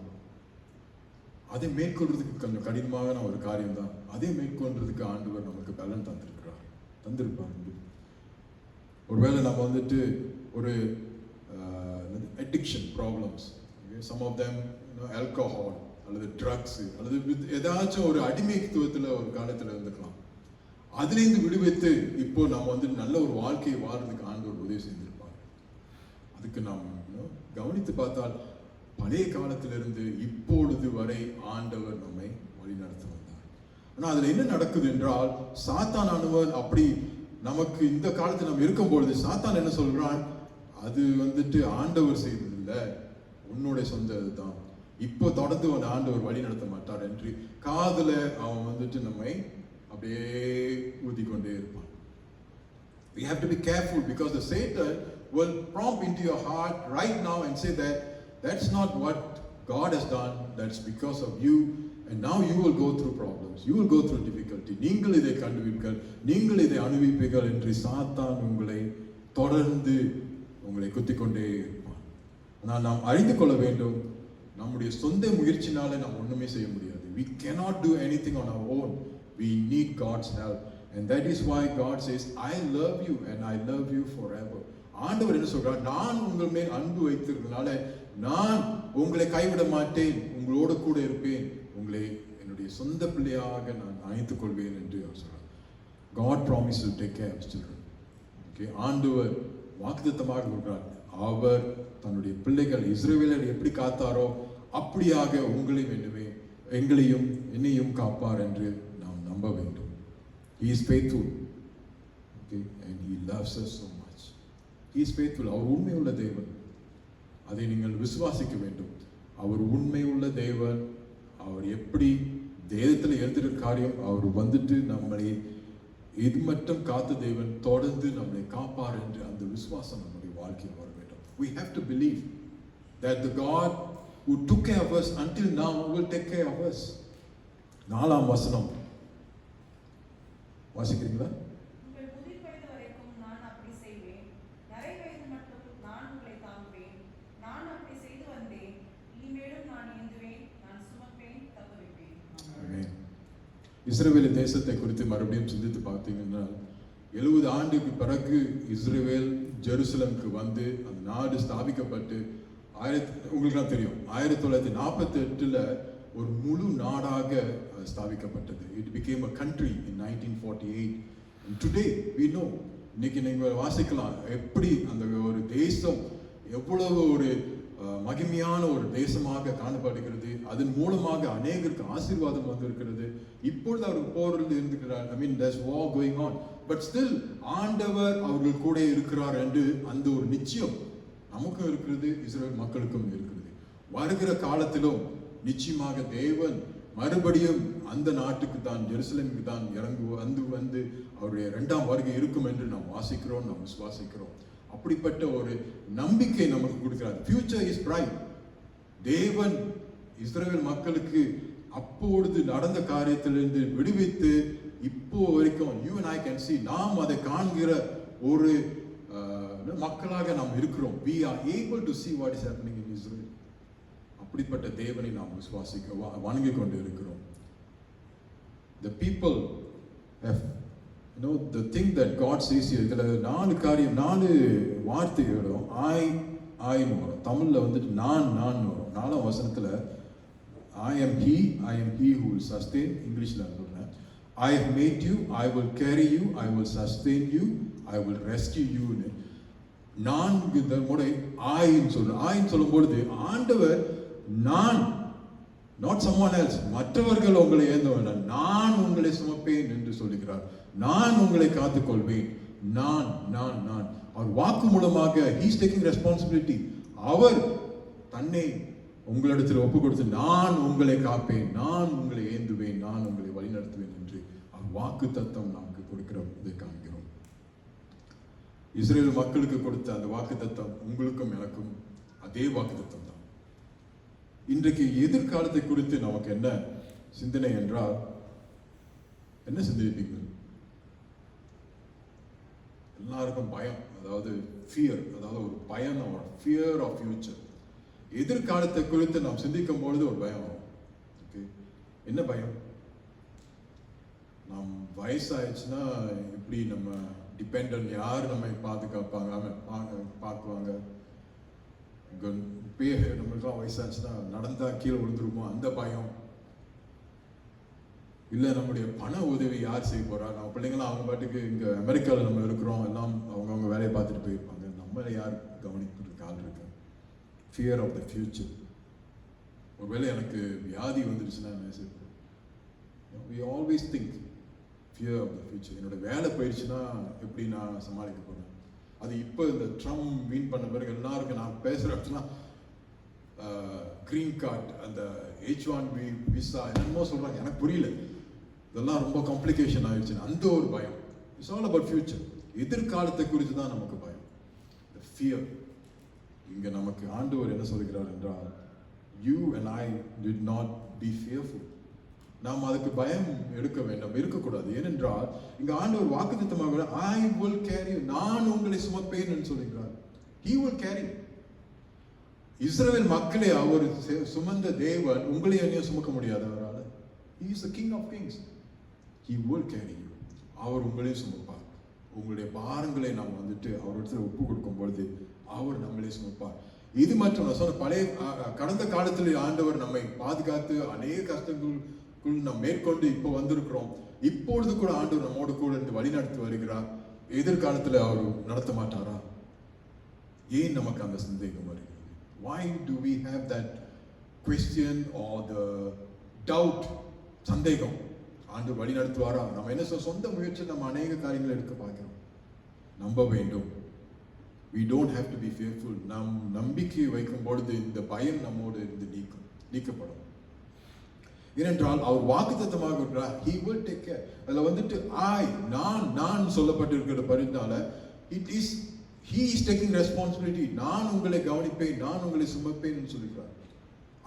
அதை மேற்கொள்றதுக்கு கொஞ்சம் கடினமான ஒரு காரியம் தான். அதை மேற்கொள்றதுக்கு ஆண்டவர் நமக்கு பலன் தந்திருப்பார். ஒருவேளை நம்ம வந்துட்டு ஒரு addiction problems, some of them alcohol அல்லது ட்ரக்ஸ் அல்லது ஏதாச்சும் ஒரு அடிமைத்துவத்தில் ஒரு காலத்தில் இருந்துக்கலாம். அதுலேருந்து விடுவித்து இப்போ நம்ம வந்து நல்ல ஒரு வாழ்க்கையை வாழ்றதுக்கு ஆண்டவர் உதவி செய்திருப்பார். அதுக்கு நாம் கவனித்து பார்த்தால் பழைய காலத்திலிருந்து இப்பொழுது வரை ஆண்டவர் நம்மை வழி நடத்த வந்தார். ஆனால் அதில் என்ன நடக்குது என்றால், சாத்தானானவர் அப்படி நமக்கு இந்த காலத்தில் நம்ம இருக்கும் பொழுது சாத்தான் என்ன சொல்றான், அது வந்துட்டு ஆண்டவர் செய்ததில்லை, உன்னுடைய சொந்தது தான், இப்போ தொடர்ந்து வந்து ஆண்டவர் வழி நடத்த மாட்டார் என்று காதுல அவன் வந்துட்டு நம்மை அப்படியே ஊதிக்கொண்டே இருப்பான். We have to be careful because the Satan will prompt into your heart right now and say that that's not what God has done, that's because of you, and now you will go through problems, you will go through difficulty. நீங்கள் இதை கண்டுபிடிங்கள், நீங்கள் இதை அனுபவிப்பீர்கள் என்று சாத்தான் உங்களை தொடர்ந்து உங்களை குத்திக்கொண்டே இருப்பான். ஆனால் நாம் அறிந்து கொள்ள வேண்டும், நம்முடைய சொந்த முயற்சினால நாம் ஒண்ணுமே செய்ய முடியாது. We cannot do anything on our own. We need God's help. And that is why God says, I love you and I love you forever. ஆண்டவர் என்ன சொல்றார்? நான் உங்கள் மேல் அன்பு வைத்திருக்கிறதுனால நான் உங்களை கைவிட மாட்டேன், உங்களோட கூட இருப்பேன், உங்களை என்னுடைய சொந்த பிள்ளையாக நான் அணைத்துக் கொள்வேன் என்று அவர் சொல்றார். God promises to take care of his children. Okay, ஆண்டவர் வாக்குத்தத்தமாக கொடுக்கிறார். அவர் தன்னுடைய பிள்ளைகள் இஸ்ரவேலரை எப்படி காத்தாரோ அப்படியாக உங்களையும் எங்களையும் என்னையும் காப்பார் என்று நாம் நம்ப வேண்டும். He is faithful. Okay, and he loves us so much. He is faithful. அவர் உண்மையுள்ள தேவன். அதை நீங்கள் விசுவாசிக்க வேண்டும். அவர் உண்மையுள்ள தேவன். அவர் எப்படி தேவத்தில் எழுதிருக்கிற காரியம், அவர் வந்துட்டு நம்மளை இது மட்டும் காத்த தேவன் தொடர்ந்து நம்மளை காப்பார் என்று அந்த விசுவாசம் நம்முடைய வாழ்க்கையில் வர வேண்டும். We have to believe that the God who took care of us until now will take care of us. 4ஆம் வசனம் வாசிக்கிறீங்களா? உங்கள் முதிர் வயது வரைக்கும் நான் அப்படி செய்வேன், நரை வயது மட்டும் நான் உங்களை தாங்குவேன். நான் அப்படி செய்து வந்தேன், இனிமேலும் நான் ஏந்துவேன், நான் சுமப்பேன், தப்புவிப்பேன். ஆமென். இஸ்ரவேல் தேசத்தை குறித்து மறுபடியும் சிந்தித்து பார்த்தீங்கன்னா 70 ஆண்டுக்கு பிறகு இஸ்ரவேல் ஜெருசலமுக்கு வந்து அந்த நாடு ஸ்தாபிக்கப்பட்டு உங்களுக்கு தெரியும் 1948 ஒரு முழு நாடாக ஸ்தாபிக்கப்பட்டது. It became a country in 1948. And today we know, இன்னைக்கு நீங்கள் வாசிக்கலாம் எப்படி அந்த ஒரு தேசம் எவ்வளவு ஒரு மகிமையான ஒரு தேசமாக காணப்படுகிறது. அதன் மூலமாக அநேகருக்கு ஆசீர்வாதம் வந்திருக்கிறது. இப்பொழுது அவர் போரில் இருந்துக்கிறார். I mean there's war going on, but still ஆண்டவர் அவர்கள் கூட இருக்கிறார் என்று அந்த ஒரு நிச்சயம் நமக்கும் இருக்கிறது, இஸ்ரவேல் மக்களுக்கும் இருக்கிறது. வருகிற காலத்திலும் நிச்சயமாக தேவன் மறுபடியும் அந்த நாட்டுக்கு தான், ஜெருசலேமுக்கு தான் வந்து அவருடைய 2ஆம் வருகை இருக்கும் என்று நாம் வாசிக்கிறோம், நாம் விசுவாசிக்கிறோம். அப்படிப்பட்ட ஒரு நம்பிக்கை நமக்கு கொடுக்கிறார். Future is bright. தேவன் இஸ்ரவேல் மக்களுக்கு அப்பொழுது நடந்த காரியத்திலிருந்து விடுவித்து இப்போ வரைக்கும் you and I can see, நாம் அதை காண்கிற ஒரு மக்களாக நாம் இருக்கிறோம். We are able to see what is happening in Israel. அப்படிப்பட்ட தேவனை நாம் விசுவாசிக்க வணங்கிக் கொண்டு இருக்கிறோம். The people have, you know, the thing that God says here, இதுல 4 காரியம், 4 வார்த்தைகள் வரும். I வரும். தமிழ்ல வந்துட்டு நான் வரும். 4ஆம் வசனத்துல I am he who will sustain. இங்கிலீஷ்ல சொல்றேன். I have made you, I will carry you, I will sustain you, I will rescue you. 4 முறை ஆயின்னு சொல்றேன். ஆயின்னு சொல்லும் பொழுது ஆண்டவர் நான், not someone else, மற்றவர்கள் உங்களை ஏந்த வேண்டாம், நான் உங்களை சுமப்பேன் என்று சொல்லுகிறார். நான் உங்களை காத்துக்கொள்வேன். நான் அவர் வாக்கு மூலமாக he is taking responsibility. அவர் தன்னை உங்களிடத்தில் ஒப்பு கொடுத்து நான் உங்களை காப்பேன், நான் உங்களை ஏந்துவேன், நான் உங்களை வழிநடத்துவேன் என்று அவர் வாக்கு தத்தம் நமக்கு கொடுக்கிறோம். இதை காண்கிறோம். இஸ்ரேல் மக்களுக்கு கொடுத்த அந்த வாக்கு தத்தம் உங்களுக்கும் எனக்கும் அதே வாக்கு தத்தம் தான். இன்றைக்கு எதிர்காலத்தை குறித்து நமக்கு என்ன சிந்தனை என்றால் என்ன சிந்திப்பீங்க? எல்லாருக்கும் பயம், அதாவது ஃபியர், அதாவது ஒரு பயம், ஃபியர் ஆஃப் ஃபியூச்சர். எதிர்காலத்தை குறித்து நாம் சிந்திக்கும் பொழுது ஒரு பயம் வரும். ஓகே, என்ன பயம்? நாம் வயசாயிடுச்சுன்னா எப்படி நம்ம டிபெண்டன்ட், யார் நம்மை பாதுகாப்பாங்க, பார்க்குவாங்க? நம்மளுக்குலாம் வயசாச்சுன்னா நடந்தா கீழே விழுந்துருமோ அந்த பயம். இல்லை நம்முடைய பண உதவி யார் செய்ய போறா? நம்ம பிள்ளைங்களாம் அவங்க பாட்டுக்கு இங்கே அமெரிக்காவில் நம்ம இருக்கிறோம், எல்லாம் அவங்கவுங்க வேலையை பார்த்துட்டு போயிருப்பாங்க, நம்மளை யார் கவனிக்கிறதுக்கு ஆள் இருக்கு? Fear of the future. ஒருவேளை எனக்கு வியாதி வந்துருச்சுன்னா என்ன செய்ய? we always think fear of the future. என்னோட வேலை போயிடுச்சுன்னா எப்படி நான் சமாளிக்க போறேன்? அது இப்போ இந்த ட்ரம்ப் வின் பண்ண பிறகு எல்லாருக்கும் நான் பேசுறேன்னா கிரீன் கார்டு, அந்த H1B விசா என்னமோ சொல்றாங்க, எனக்கு புரியல. இதெல்லாம் ரொம்ப காம்ப்ளிகேஷன் ஆயிடுச்சு. அந்த ஒரு பயம். It's all about future. எதிர்காலத்தை குறித்து தான் நமக்கு பயம். the fear. இங்க நமக்கு ஆண்டவர் என்ன சொல்கிறார் என்றால், you and I did not be fearful. நாம் அதுக்கு பயம் எடுக்க வேண்டாம், இருக்கக்கூடாது. ஏனென்றால் இங்க ஆண்டவர் வாக்குத்தத்தமாக I will carry you, நான் உங்களை சுமப்பேன் என்று சொல்கிறார். He will carry you. இஸ்ரவேல் மக்களை அவர் சுமந்த தேவன் உங்களை என்னையும் சுமக்க முடியாது அவரால். He is the King of Kings. He will carry you. அவர் உங்களையும் சுமப்பார். உங்களுடைய பாரங்களை நாம் வந்துட்டு அவரிடத்தில் ஒப்பு கொடுக்கும் பொழுது அவர் நம்மளே சுமப்பார். இது மட்டும் நான் சொன்ன பழைய கடந்த காலத்தில் ஆண்டவர் நம்மை பாதுகாத்து அநேக கஷ்டங்களுக்குள் நாம் மேற்கொண்டு இப்போ வந்திருக்கிறோம். இப்பொழுது கூட ஆண்டவர் நம்மோடு கூட இருந்து வழி நடத்தி வருகிறார். எதிர்காலத்தில் அவர் நடத்த மாட்டாரா? ஏன் நமக்கு அந்த சந்தேகம் வருகிறது? Why do we have that question or the doubt? சந்தேகம். ஆண்டவர் வழி நடத்துவாரா? நம்ம என்ன சொந்த முயற்சி நம்ம அநேக காரியங்களை எடுக்க பார்க்கிறோம். நம்ப வேண்டும். We don't have to be fearful. நாம் நம்பிக்கையை வைக்கும் பொழுது இந்த பயம் நம்மோடு இருந்து நீக்கப்படும். ஏனென்றால் அவர் வாக்குத்தத்தமாக இருக்கிறார். He will take care. அதுல வந்துட்டு நான் சொல்லப்பட்டிருக்கிற பரிந்தால He is taking responsibility. நான் உங்களை கவனிப்பேன், நான் உங்களை சுமப்பேன் என்று சொல்கிறார்.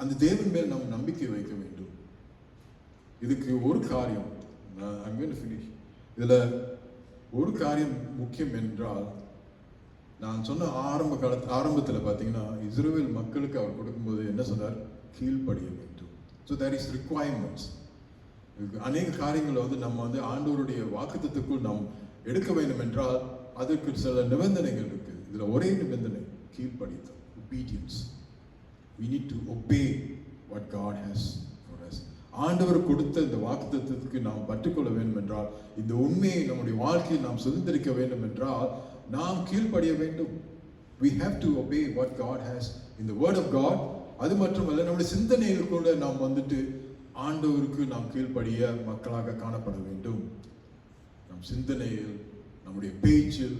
அந்த தேவன் மேல் நாம் நம்பிக்கை வைக்க வேண்டும். இதுக்கு ஒரு காரியம், I'm going to finish. இதுல ஒரு காரியம் முக்கியம் என்றால், நான் சொன்ன ஆரம்பத்தில் பார்த்தீங்கன்னா இஸ்ரவேல் மக்களுக்கு அவர் கொடுக்கும்போது என்ன சொன்னார்? கீழ்ப்படிய வேண்டும். So there is requirements. அநேக காரியங்களை வந்து நம்ம வந்து ஆண்டவருடைய வாக்குத்தத்துக்குள் நாம் எடுக்க வேண்டும் என்றால் அதற்கு சில நிபந்தனைகள் இருக்கு. இதுல ஒரே நிபந்தனை கீழ்ப்படித்தல், obedience. We need to obey what God has for us. ஆண்டவர் கொடுத்த இந்த வாக்குத்தத்தத்துக்கு நாம் பற்றுக்கொள்ள வேண்டும் என்றால், இந்த உண்மையை நம்முடைய வாழ்க்கையில் நாம் சுதந்திரிக்க வேண்டும் என்றால் நாம் கீழ்ப்படிய வேண்டும். We have to obey what God has in the word of God. அது மட்டுமல்ல, நம்முடைய சிந்தனையில் கூட நாம் வந்துட்டு ஆண்டவருக்கு நாம் கீழ்ப்படிய மக்களாக காணப்பட வேண்டும். நம் சிந்தனையில், நம்முடைய பேச்சில்,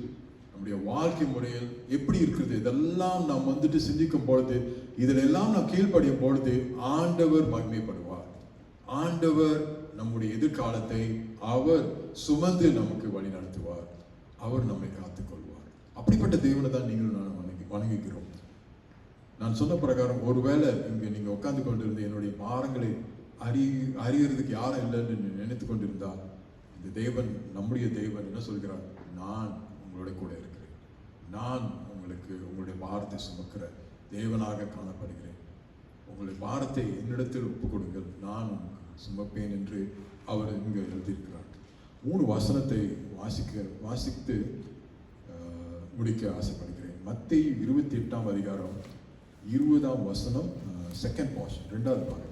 நம்முடைய வாழ்க்கை முறையில் எப்படி இருக்கிறது, இதெல்லாம் நாம் வந்துட்டு சிந்திக்கும் பொழுது, இதிலெல்லாம் நாம் கீழ்ப்படியும் பொழுது ஆண்டவர் மகிமைப்படுவார். ஆண்டவர் நம்முடைய எதிர்காலத்தை அவர் சுமந்து நமக்கு வழி நடத்துவார். அவர் நம்மை காத்துக் கொள்வார். அப்படிப்பட்ட தேவனை தான் நீங்கள் நான் வணங்குகிறோம். நான் சொன்ன பிரகாரம் ஒருவேளை இங்கே நீங்க உட்கார்ந்து கொண்டிருந்த என்னுடைய பாரங்களை அறியறதுக்கு யாரும் இல்லைன்னு நினைத்து கொண்டிருந்தால், இந்த தேவன், நம்முடைய தேவன் என்ன சொல்கிறார்? நான் உங்களோட கூட இருக்கிறேன். நான் உங்களுக்கு உங்களுடைய பாரத்தை சுமக்கிற தேவனாக காணப்படுகிறேன். உங்களுடைய பாரத்தை என்னிடத்தில் ஒப்புக் கொடுங்கள், நான் சுமப்பேன் என்று அவர் இங்கே எழுதியிருக்கிறார். 3 வசனத்தை வாசித்து முடிக்க ஆசைப்படுகிறேன். மத்தேயு 28ஆம் அதிகாரம் 20ஆம் வசனம், செகண்ட் போர்ஷன், 2வது பாகத்தில்.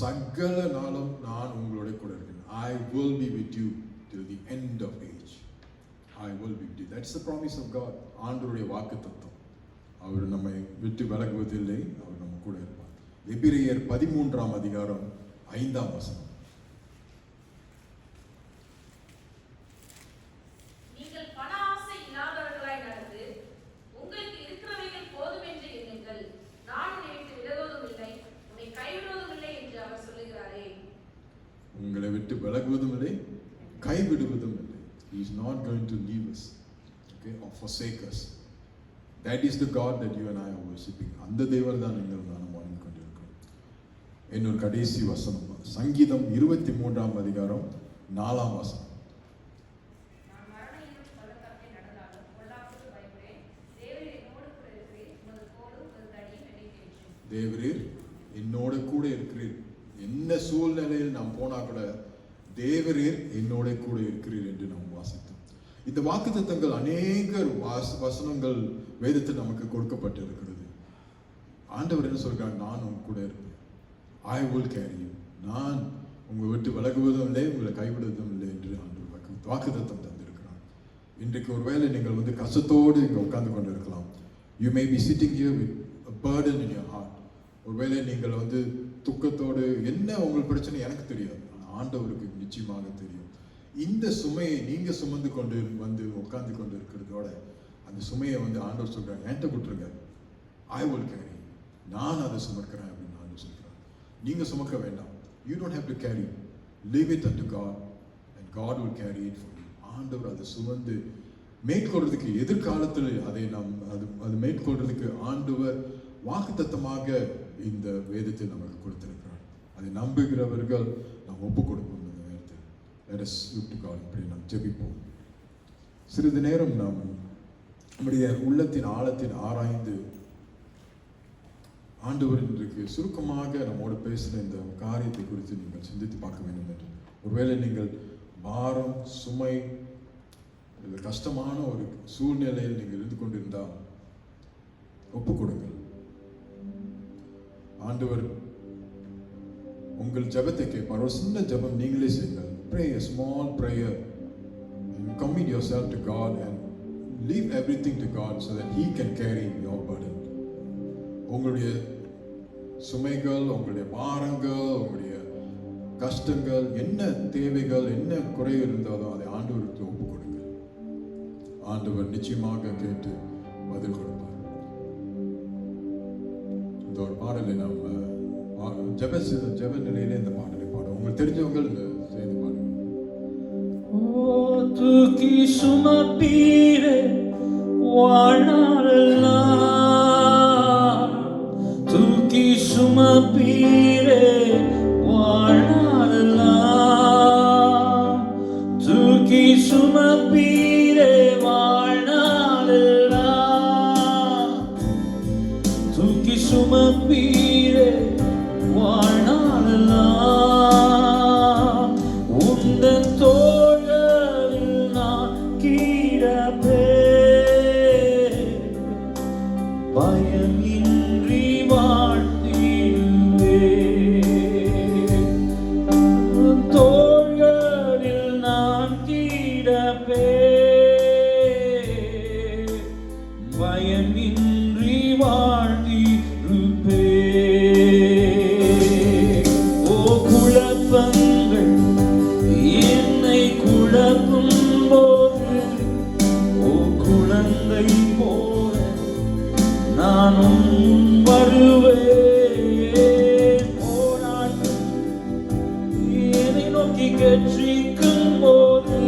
சகல நாளும் நான் உங்களோட கூட இருக்கிறேன். I will be with you till the end of age. I will be with you. That's the promise of God. ஆண்டவருடைய வாக்குத்தத்தம். அவர் நம்மை விட்டு விலகுவதில்லை, அவர் நம்ம கூட இருப்பார். எபிரேயர் 13ஆம் அதிகாரம் 5ஆம் வசனம். நீங்கள் பண ஆசை இல்லாதவர்களாய் நடந்து உங்களுக்கு இருக்கிறவைகள் போதும் என்று எண்ணுங்கள். நான் உன்னை விட்டு விலகுவதும் இல்லை, உன்னை கைவிடுவதும் இல்லை என்று அவர் சொல்லுகிறாரே. உங்களை விட்டு விலகுவதும் இல்லை, கைவிடுவதும் இல்லை. He is not going to leave us, okay, or forsake us. That is the God that you and I are worshiping. அந்த தேவன் தான் நீங்கள் நானும் வணங்கி கொண்டிருக்கிறோம். இன்னொரு கடைசி வசனம், சங்கீதம் 23ஆம் அதிகாரம் 4ஆம் வசனம். தேவரீர் என்னோட கூட இருக்கிறீர். என்ன சூழ்நிலையில் நாம் போனா கூட தேவரீர் என்னோட கூட இருக்கிறீர் என்று நாம் வாசித்தோம். இந்த வாக்குத்தத்தங்கள் அநேக வசனங்கள் வேதத்தில் நமக்கு கொடுக்கப்பட்டு இருக்கிறது. ஆண்டவர் என்ன சொல்றார்? நான் உங்க கூட இருப்பேன். I will carry you. நான் உங்களை விட்டு விலகுவதும் இல்லை, உங்களை கைவிடுவதும் இல்லை என்று ஆண்டவர் வாக்குத்தத்தம் தந்திருக்கிறார். இன்றைக்கு ஒருவேளை நீங்கள் வந்து கஷ்டத்தோடு இங்கே உட்கார்ந்து கொண்டு இருக்கலாம். You may be sitting here with a burden in your heart. ஒருவேளை நீங்கள் வந்து துக்கத்தோடு, என்ன உங்கள் பிரச்சனை எனக்கு தெரியாது, ஆண்டவருக்கு நிச்சயமாக தெரியும். இந்த சுமையை நீங்க சுமந்து கொண்டு வந்து உட்கார்ந்து கொண்டு இருக்கிறதோட அந்த சுமையை வந்து ஆண்டவர் சொல்றாங்க, என்கிட்ட கொடுத்துருங்க. ஐ வில் கேரி, நான் அதை சுமக்கிறேன் அப்படின்னு நான் சொல்கிறேன். நீங்கள் சுமக்க வேண்டாம். You don't have to carry, leave it up to God and God will carry it for you. ஆண்டவர் அதை சுமந்து மேற்கொள்றதுக்கு எதிர்காலத்தில் அதை அது மேற்கொள்றதுக்கு ஆண்டவர் வாக்குத்தத்தமாக இந்த வேதத்தை நமக்கு கொடுத்திருக்கிறார். அதை நம்புகிறவர்கள் நாம் ஒப்பு கொடுப்போம். இந்த நேரத்தில் let us look to God. இப்படி நாம் ஜெபிப்போம். சிறிது நேரம் நாம் நம்முடைய உள்ளத்தின் ஆழத்தின் ஆராய்ந்து ஆண்டவர் இன்றைக்கு சுருக்கமாக நம்மோடு பேசுகிற இந்த காரியத்தை குறித்து நீங்கள் சிந்தித்து பார்க்க வேண்டும் என்று. ஒருவேளை நீங்கள் பாரம், சுமை, கஷ்டமான ஒரு சூழ்நிலையில் நீங்கள் இருந்து கொண்டிருந்தால் ஒப்பு கொடுங்கள். ஆண்டவர் உங்கள் ஜெபத்தை கேட்பார். ஒரு சின்ன ஜெபம் நீங்களே செய்யுங்கள். Pray a small prayer and commit yourself to God and leave everything to God so that He can carry your burden. உங்களுடைய சுமைகள், உங்களுடைய பாரங்கள், உங்களுடைய கஷ்டங்கள், என்ன தேவைகள், என்ன குறை இருந்தாலும் அதை ஆண்டவருக்கு ஒப்பு கொடுங்கள். ஆண்டவர் நிச்சயமாக கேட்டு பதில் கொடுப்பார். இந்த ஒரு பாடலை நாம் ஜெப நிலையிலே இந்த பாடலை பாடுவோம். உங்களுக்கு தெரிஞ்சவங்க இந்த செய்தி பாடுங்க. தூக்கி சுமப்பீரே வாழ்நாளெல்லாம், தூக்கி சுமப்பீரே வாழ்நாளெல்லாம், தூக்கி சுமப்பீரே வாழ்நாளெல்லாம், தூக்கி சுமப்பீரே வாழ்நாளெல்லாம், உந்தன் தோளில் நான் கிடப்பேன், பயமின்றி வாழ்ந்திடுவேன், உன் தோளில் நான் கிடப்பேன், பயமின்றி வாழ்ந்திருப்பேன். ஓ குழப்பங்கள் என்னை குழப்பும் போது, ஓ குழந்தை போல நானும் வருவேன். போராட்டம் என்னை நோக்கி கற்றிக்கும் போது,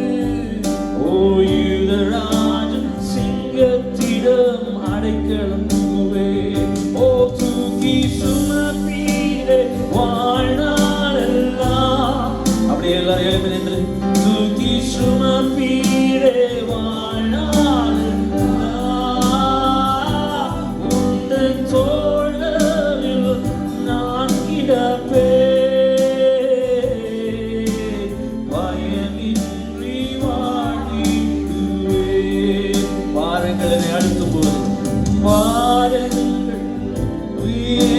ஓ யுதராஜன் சிங்கத்திடம் அடைக்கலம் புகுவேன். ஓ தூக்கி சுமப்பீரே வாழ்நாளெல்லாம், அப்படியே எல்லாரும் எழுப்பி நின்று தூக்கி சுமப்பீரே வாழ்நாளெல்லாம், உந்தன் தோளில் நான் கிடப்பேன், பயமின்றி வாழ்ந்திடுவேன். பாருங்கள் என்னை அழுத்தும் போது, பாருங்கள்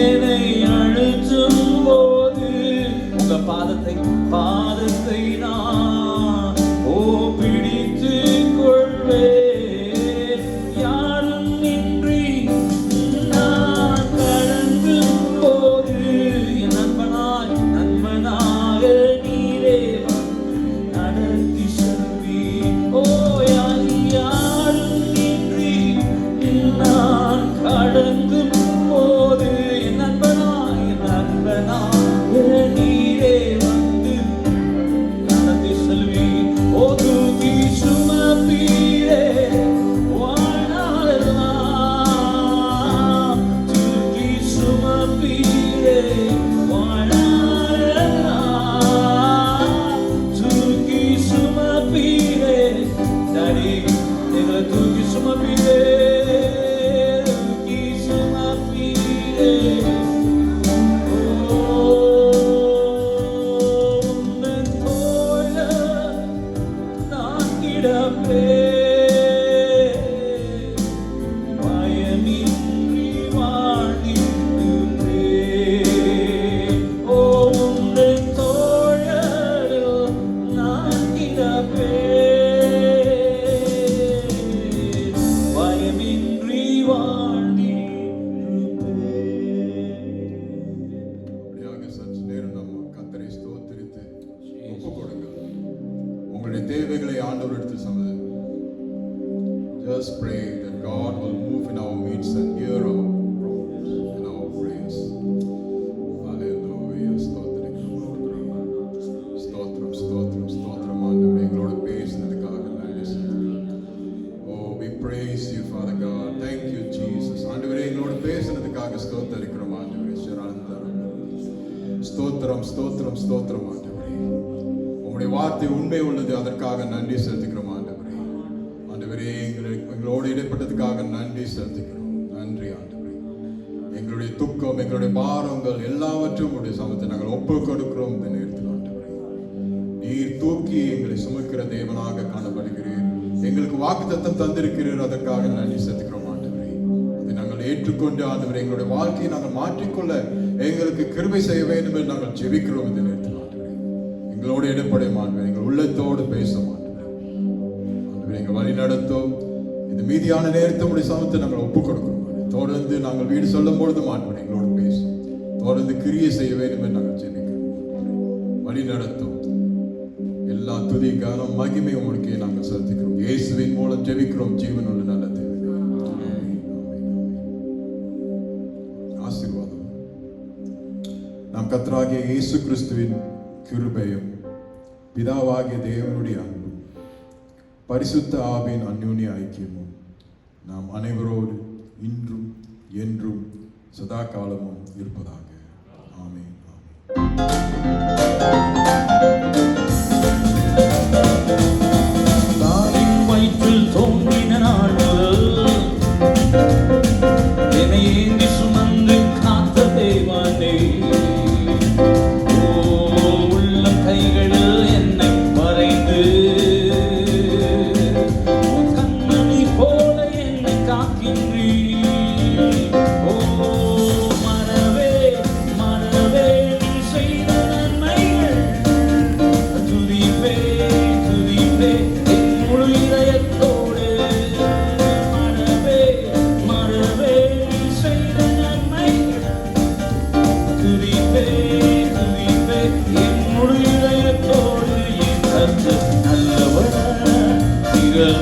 என்னை அழுத்தும் போது, உங்க பாதத்தை நான் பிடித்து கொள்வேன். யாரும் இன்றி நான் கடந்தும் போது, என் நண்பனாக நீரே நடத்தி செல்வீர். ஓ யாரும் இன்றி நான் கடந்தும் போது, என் நண்பனாக நீரே வந்து நடத்தி செல்வீர். ஓ தூக்கி சுமப்பீரே வாழ்நாளெல்லாம், தூக்கி சுமப்பீரே வாழ்நாளெல்லாம், தூக்கி சுமப்பீரே. டாடி எங்களை தூக்கி சுமப்பீரே, தூக்கி சுமப்பீரே. உந்தன் தோளில் நான் கிடப்பேன், பயமின்றி வாழ்ந்திடுவேன். ஓ உந்தன் தோளில் நான் கிடப்பேன், பயமின்றி வாழ்ந்திடுவேன். அப்படியாக சற்று நேரம் நம்ம கர்த்தரை ஸ்தோத்திரித்து ஒப்பு கொடுங்கள். உங்களுடைய தேவைகளை ஆண்டவரிடத்தில் சொல்லுங்கள். Just pray that God will move in our midst and hear our ஸ்தோத்திரம் ஸ்தோத்திரம் ஆண்டவரே. உங்களுடைய வார்த்தை உண்மை உள்ளது, அதற்காக நன்றி செலுத்துகிறோம் ஆண்டவரே. ஆண்டவரே, எங்களோடு இடைப்பட்டதுக்காக நன்றி செலுத்துகிறோம். நன்றி ஆண்டவரே. எங்களுடைய துக்கம், எங்களுடைய பாரங்கள் எல்லாவற்றும் உடைய சமத்தை நாங்கள் ஒப்பு கொடுக்கிறோம். இந்த நேரத்தில் ஆண்டவரே, நீர் தூக்கி எங்களை சுமக்கிற தேவனாக காணப்படுகிறீர். எங்களுக்கு வாக்குத்தத்தம் தந்திருக்கிறீர், அதற்காக நன்றி செலுத்துகிறோம் ஆண்டவரே. அதை நாங்கள் ஏற்றுக்கொண்டு ஆண்டவரே, எங்களுடைய வாழ்க்கையை நாங்கள் மாற்றிக்கொள்ள எங்களுக்கு கிருபை செய்ய வேண்டும் என்று நாங்கள் ஜெபிக்கிறோம். இந்த நேரத்தில் ஆண்டவரே, எங்களோடு இடைப்படைய ஆண்டவரே, எங்கள் உள்ளத்தோடு பேச ஆண்டவரே. ஆண்டவரே, எங்கள் வழி நடத்தும். இந்த மீதியான நேரத்தை உடைய சமத்தை நாங்கள் ஒப்புக் கொடுக்கிறோம். தொடர்ந்து நாங்கள் வீடு சொல்லும் பொழுது ஆண்டவரே எங்களோடு பேசும். தொடர்ந்து கிரியை செய்ய வேண்டும் என்று நாங்கள் ஜெபிக்கிறோம். வழி நடத்தும். எல்லா துதி கனம் மகிமை உங்களுக்கே நாங்கள் செலுத்துகிறோம். இயேசுவின் மூலம் ஜெபிக்கிறோம் ஜீவனுள்ள நல்ல தேவனே. ஆமென். ஆசீர்வாதம். நாம் கர்த்தராகிய இயேசு கிறிஸ்துவின் கிருபையும் பிதாவாகிய தேவனுடைய அன்பும் பரிசுத்த ஆவியின் அந்யோன்ய ஐக்கியமும் நாம் அனைவரோடு இன்றும் என்றும் சதா காலமும் இருப்பதாக. ஆமென். தாயின் வயிற்றில் தோன்றின நாள் முதல் என்னை ஏந்தி சுமந்து காத்த தேவனே, உள்ள கைகளில் என்னை வரைந்து கண்ணனை போல என்னை காக்கின்றீர். மறவே மறவே நீ செய்த நன்மைகள் துதிப்பே துதிப்பே என் முழு இதயத்தோடு. மறவே மறவே நீ செய்த நன்மைகள் துதிப்பே துதிப்பே என் முழு இதயத்தோடு. என் கர்த்தர் நல்லவர், திகழ்